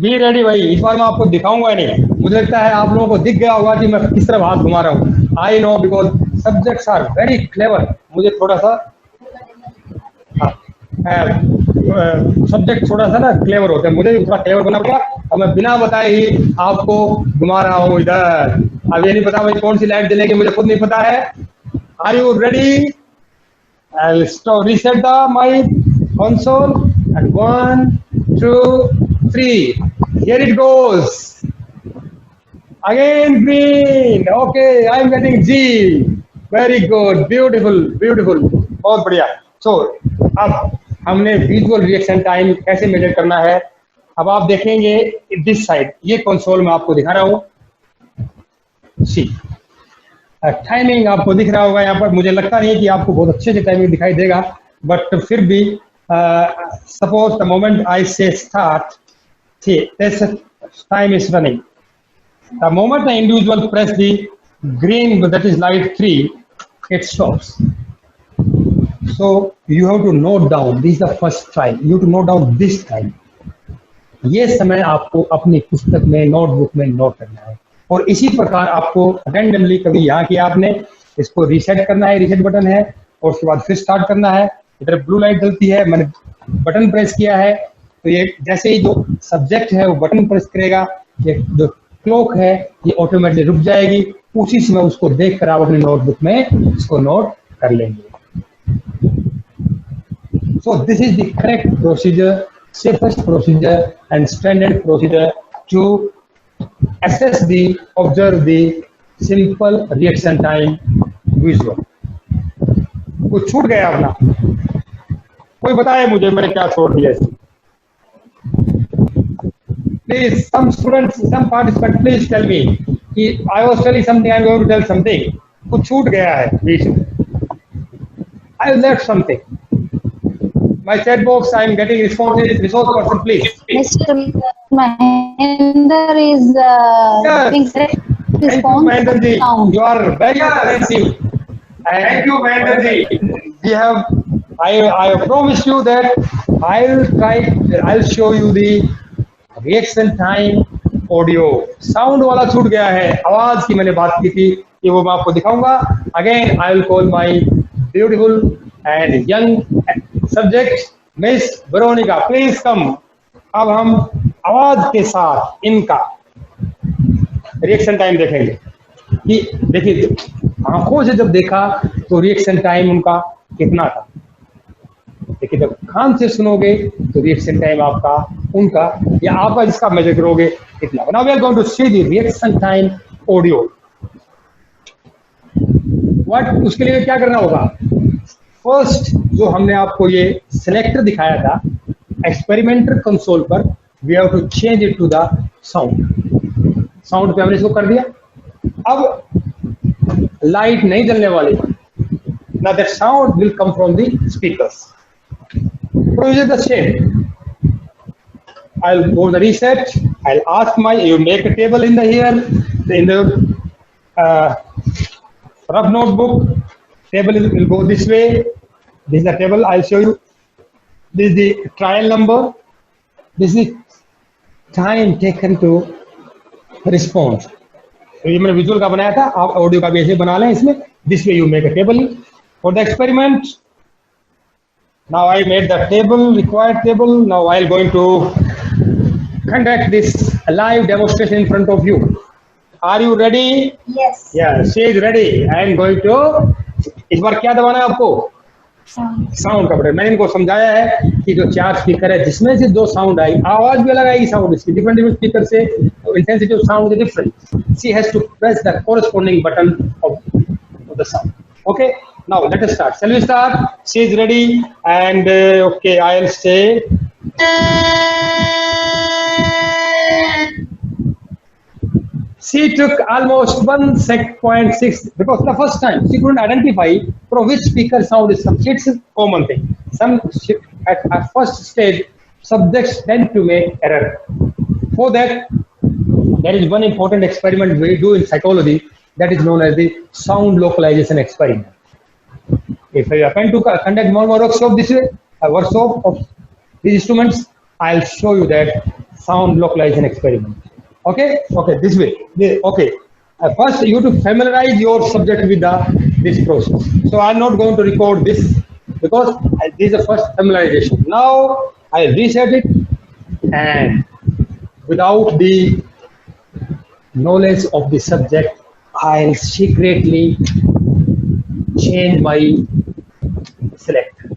S1: Be ready भाई. इस बार मैं आपको दिखाऊंगा नहीं. मुझे लगता है आप लोगों को दिख गया होगा कि मैं किस तरह हाथ घुमा रहा हूँ. I know because subjects are very clever. मुझे थोड़ा सा सब्जेक्ट थोड़ा सा ना क्लेवर होते हैं. मुझे थोड़ा क्लेवर बना पड़ा और मैं बिना बताए ही आपको घुमा रहा हूँ इधर. अब ये नहीं पता भाई कौन सी लाइट जलेगी, मुझे खुद नहीं पता है. Are you ready? I'll reset my console and 1, 2, 3. Here it goes. Again green. Okay, I'm getting G. Very good. Beautiful. बहुत बढ़िया. So अब हमने विजुअल रिएक्शन टाइम कैसे मेजर करना है. अब आप देखेंगे दिस साइड, ये कंसोल में आपको दिखा रहा हूँ. सी टाइमिंग आपको दिख रहा होगा यहाँ पर. मुझे लगता नहीं कि आपको बहुत अच्छे से टाइमिंग दिखाई देगा, बट फिर भी सपोज द मोमेंट आई से start, this time is running. The moment the individual press the green, that is light 3, it stops. So you have to note down. This is the first time. You have to note down this time. ये समय आपको अपनी पुस्तक में notebook में note करना है. और इसी प्रकार आपको रैंडमली कभी यहाँ किया आपने, इसको रीसेट करना है. रीसेट बटन है और उसके बाद फिर स्टार्ट करना है. इधर ब्लू लाइट जलती है, मैंने बटन प्रेस किया है तो ये जैसे ही जो सब्जेक्ट है वो बटन प्रेस करेगा, ये जो क्लॉक है ये ऑटोमेटिकली रुक जाएगी. उसी समय उसको देख कर आप अपने नोटबुक में इसको नोट कर लेंगे. So this is the correct procedure, safest procedure and standard procedure to assess observe the simple reaction time visual. कुछ छूट गया अपना? कोई बताए मुझे मैंने क्या छोड़ दिया. Please, some students, some participants, please tell me. I was telling something, I am going to tell something. कुछ छूट गया है बीच में. I left something. my chat box. I am getting responses. Resource person, please.
S4: Mr. Mahendra is
S1: Yes.
S4: giving
S1: Thank you,
S4: response
S1: Mahendraji.
S4: sound.
S1: You are very attentive. Thank you, Mahendraji. We have. I have promised you that I'll show you the reaction time audio. Sound वाला छूट गया है. आवाज की मैंने बात की थी. ये वो मैं आपको दिखाऊंगा. Again, I will call my beautiful and young subject, Miss Veronica. Please come. अब हम आवाज के साथ इनका रिएक्शन टाइम देखेंगे कि देखिए आंखों से जब देखा तो रिएक्शन टाइम उनका कितना था. देखिए जब कान से सुनोगे तो रिएक्शन टाइम आपका उनका या आपका जिसका मेजर करोगे कितना. Now we are going to see the reaction time audio. What उसके लिए क्या करना होगा. फर्स्ट जो हमने आपको ये सिलेक्टर दिखाया था एक्सपेरिमेंटल कंसोल पर, we have to change it to the sound. Sound पे हमने इसको कर दिया. अब लाइट नहीं जलने वाली. Now that sound will come from the speakers. Procedure the same. I'll go the reset. I'll ask you make a table in the rough notebook. Table will go this way. This is the table. I'll show you. This is the trial number. This is time taken to respond. तो ये मैंने visual का बनाया था. आप audio का भी ऐसे बना लें इसमें. This way you make a table for the experiment. Now I made the table, required table. Now I'm going to conduct this live demonstration in front of you. Are you ready?
S2: Yes.
S1: Yeah, she is ready. I am going to. इस बार क्या दबाना है आपको? Sound का button. मैंने इनको समझाया है कि जो 4 स्पीकर है जिसमें से 2 साउंड आई, आवाज भी अलग आएगी. साउंड इसकी डिफरेंट स्पीकर से intensity of sound is different. She has to press the corresponding button of the sound. Okay, now let us start. Shall we start? She is ready and okay I will say she took almost 1.6 because the first time she couldn't identify from which speaker sound is coming. It's a common thing. At first stage, subjects tend to make error. For that, there is one important experiment we do in psychology that is known as the sound localization experiment. If I happen to conduct more workshop this way, a workshop of these instruments, I'll show you that sound localization experiment. Okay, this way. Okay, first you have to familiarize your subject with this process. So I'm not going to record this because this is the first familiarization. Now I'll reset it, and without the knowledge of the subject, I'll secretly change my selector.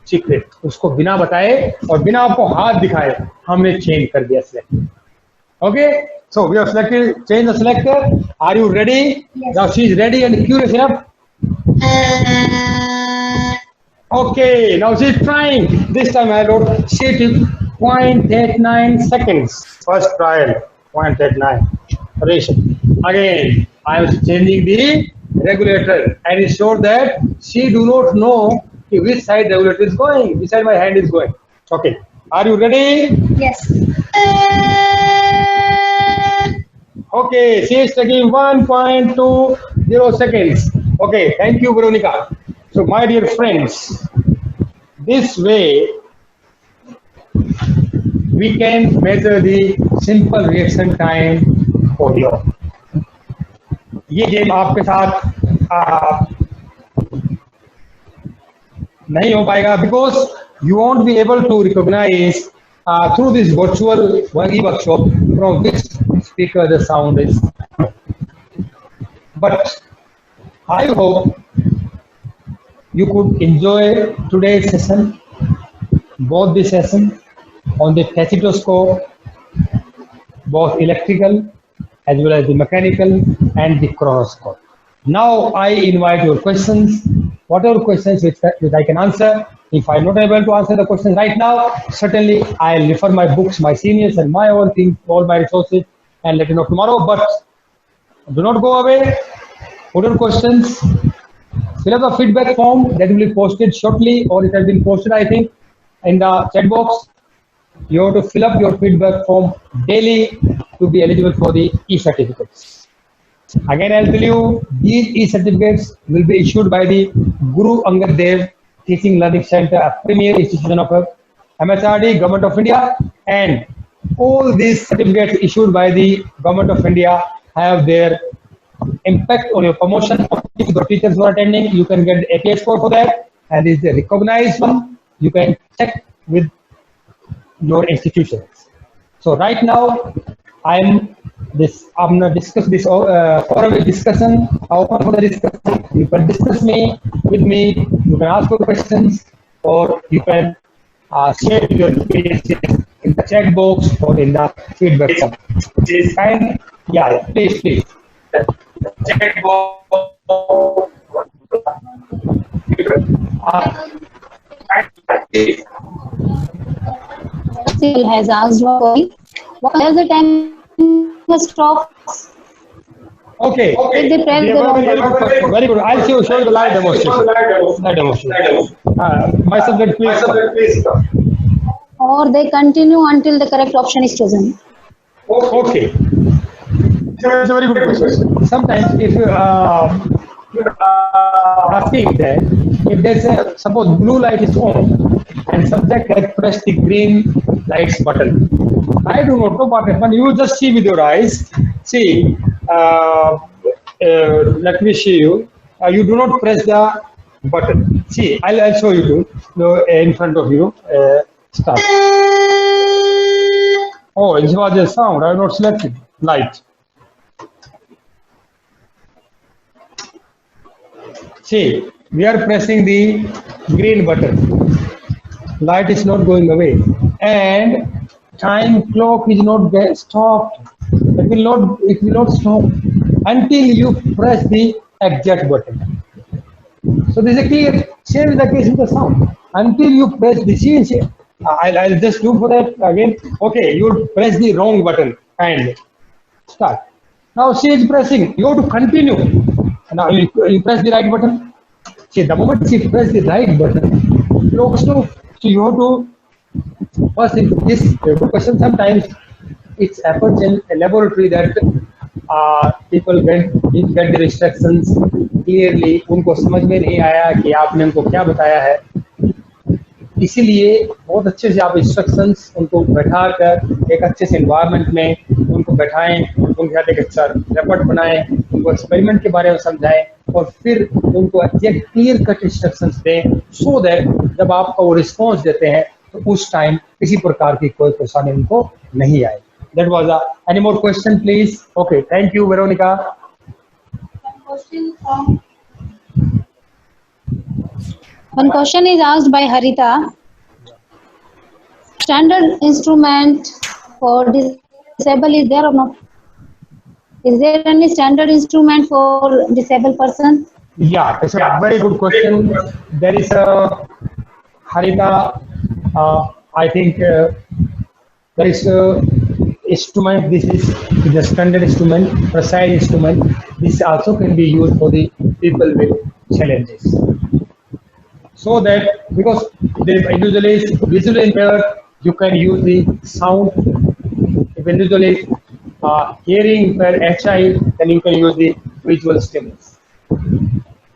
S1: Secret. उसको बिना बताए और बिना आपको हाथ दिखाए हमने change कर दिया selector. Okay, so we have selected, change the selector. Are you ready?
S2: Yes.
S1: Now she is ready and curious enough. Okay, now she is trying. This time I wrote she took 0.89 seconds. First trial, 0.89 duration. Again, I am changing the regulator and it showed that she do not know which side regulator is going, which side my hand is going. Okay, are you ready?
S2: Yes.
S1: Okay, she is taking 1.20 seconds. Okay, thank you, Veronica. So, my dear friends, this way we can measure the simple reaction time audio. ये game आपके साथ नहीं हो पाएगा because you won't be able to recognize through this virtual workshop from which speaker the sound is. But I hope you could enjoy today's session, both the session on the tachytoscope, both electrical as well as the mechanical and the chronoscope. Now I invite your questions, whatever questions which I can answer. If I'm not able to answer the questions right now, certainly I'll refer my books, my seniors and my own things, all my resources and let you know tomorrow. But do not go away. Put your questions. Fill up the feedback form that will be posted shortly, or it has been posted, I think. in the chat box. You have to fill up your feedback form daily to be eligible for the e-certificates. Again, I'll tell you, these e-certificates will be issued by the Guru Angad Dev Teaching Learning Center, a premier institution of MHRD, Government of India, and all these certificates issued by the Government of India have their impact on your promotion. If the teachers who are attending, you can get the API score for that, and is the recognized one. You can check with your institutions. So right now, I'm gonna discuss this forum discussion. Open for the discussion. You can discuss with me. You can ask your questions, or you can share your experiences in the chat box or in the feedback form. And yeah, please. The chat box.
S4: Still has asked one. What does the time stop?
S1: Okay.
S4: If they press the wrong button.
S1: Very good. I'll show you the live demonstration. My subject, please.
S4: Or they continue until the correct option is chosen.
S1: Okay. It's a very good question. Sometimes if you asking that if there's a suppose blue light is on and subject has pressed the green lights button. I do not know what happened. You just see with your eyes. See, let me show you. You do not press the button. See, I'll show you in front of you. Start. Oh, it was a sound. I have not selected light. See, we are pressing the green button. Light is not going away, and time clock is not stopped. It will not stop until you press the exact button. So this is a clear. Same is the case with the sound. Until you press the see. I'll just do for that again. Okay, you press the wrong button and start. Now she is pressing. You have to continue. Now you press the right button. See, the moment she press the right button, clock stop. So you have to first in this question. Sometimes it's happens in a laboratory that people get the instructions clearly. उनको समझ में नहीं आया कि आपने उनको क्या बताया है. इसीलिए बहुत अच्छे से आप इंस्ट्रक्शंस उनको बैठा कर एक अच्छे से एनवायरनमेंट में उनको बैठाएं, उनके साथ एक अच्छा रिपोर्ट बनाएं, उनको एक्सपेरिमेंट के बारे में समझाएं और फिर उनको एग्जैक्ट क्लियर कट इंस्ट्रक्शंस दें सो दैट जब आपका वो रिस्पॉन्स देते हैं तो उस टाइम किसी प्रकार की कोई परेशानी उनको नहीं आए. That was any more question please. Okay, thank you Veronica.
S4: One question is asked by Harita. Standard instrument for disabled is there or not? Is there any standard instrument for disabled person?
S1: Yeah, it's a very good question. There is a Harita. I think there is a instrument. This is the standard instrument, precise instrument. This also can be used for the people with challenges. So that because the individual is visually impaired, you can use the sound. If individual is hearing impaired, HI, then you can use the visual stimulus.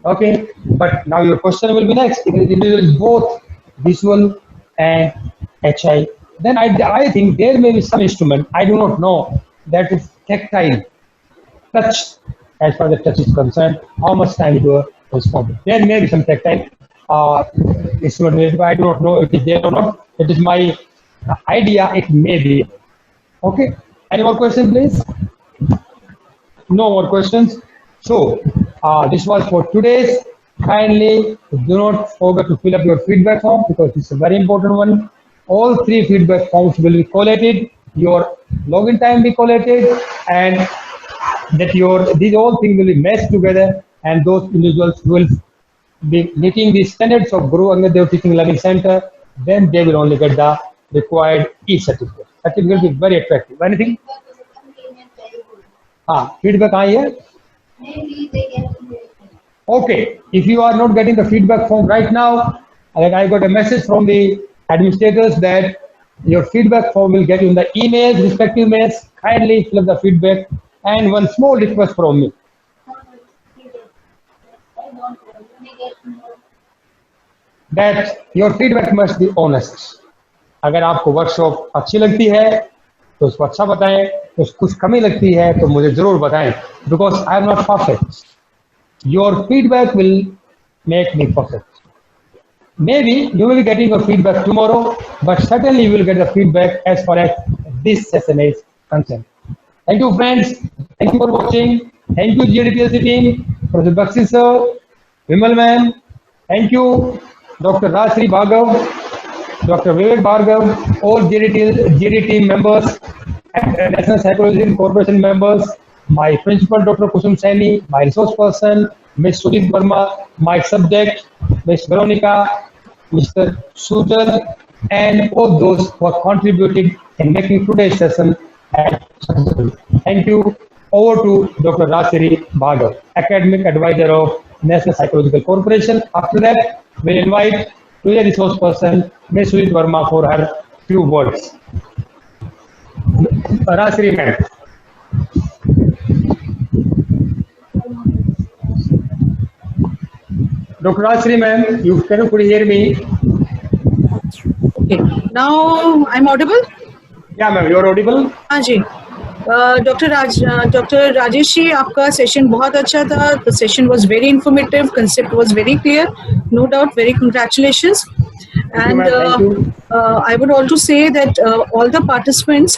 S1: Okay, but now your question will be next. If the individual is both visual and HI, then I think there may be some instrument, I do not know, that is tactile, touch, as far as the touch is concerned, how much time it will respond. There may be some tactile instrument, I do not know if it is there or not. It is my idea, it may be. Okay, any more questions please? No more questions. So this was for today's. Kindly do not forget to fill up your feedback form because it's a very important one. All 3 feedback forms will be collated, your login time be collated, and that these all things will be meshed together, and those individuals will be meeting the standards of Guru Angad Dev Teaching Learning Center. Then they will only get the required e-certificate. Certificate will be very attractive. Anything? Feedback aayi hai? Okay, if you are not getting the feedback form right now, like I got a message from the administrators that your feedback form will get you in the emails, respective mails. Kindly fill up the feedback. And one small request from me. That your feedback must be honest. अगर आपको workshop अच्छी लगती है तो उसको अच्छा बताएं, कुछ कमी लगती है तो मुझे जरूर बताएं, because I am not perfect. Your feedback will make me perfect. Maybe you will be getting your feedback tomorrow, but certainly you will get the feedback as far as this session is concerned. Thank you, friends. Thank you for watching. Thank you, GDPLC team, Professor Bakshi sir, Vimal ma'am. Thank you, Dr. Rajshri Bhargav, Dr. Vivek Bhargav, all GD team members, and National Psychology Corporation members, my principal, Dr. Kusum Saini, my resource person, Ms. Sudhit Verma, my subject, Ms. Veronica, Mr. Sujan, and all those who have contributed in making today's session successful. Thank you. Over to Dr. Rajshri Bhargav, Academic Advisor of National Psychological Corporation. After that, we'll invite to a resource person, Ms. Sudhit Verma, for her few words. Rajshri ma'am. Dr. Rajshri ma'am, could you hear me?
S3: Okay. Now I'm audible?
S1: Yeah ma'am, you're audible.
S3: हाँ जी. Doctor Rajesh ji, आपका session बहुत अच्छा था. The session was very informative, concept was very clear, no doubt. Very congratulations. And I would also say that all the participants,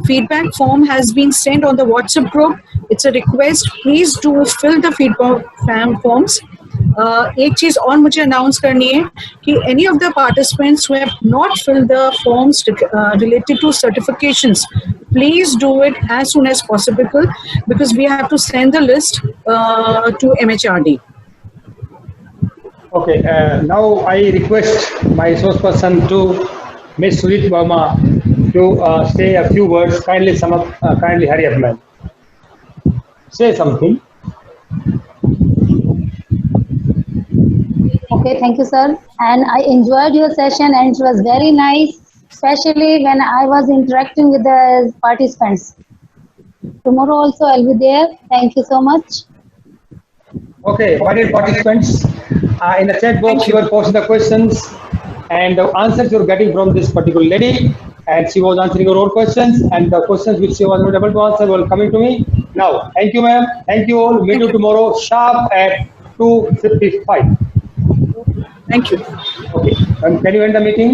S3: feedback form has been sent on the WhatsApp group. It's a request, please do fill the feedback forms. एक चीज और मुझे announce करनी है कि any of the participants who have not filled the forms related to certifications, please do it as soon as possible, because we have to send the list to MHRD.
S1: Okay, now I request my resource person to Ms. Sudhit Verma to say a few words. Kindly sum up, kindly hurry up, ma'am. Say something.
S4: Okay, thank you, sir. And I enjoyed your session, and it was very nice, especially when I was interacting with the participants. Tomorrow also I'll be there. Thank you so much.
S1: Okay, dear participants, in the chat box you were posting the questions, and the answers you're getting from this particular lady, and she was answering your own questions, and the questions which she was not able to answer were coming to me. Now, thank you, ma'am. Thank you all. Meet you tomorrow sharp at 2:55.
S3: Thank you.
S1: Okay, can you end the meeting?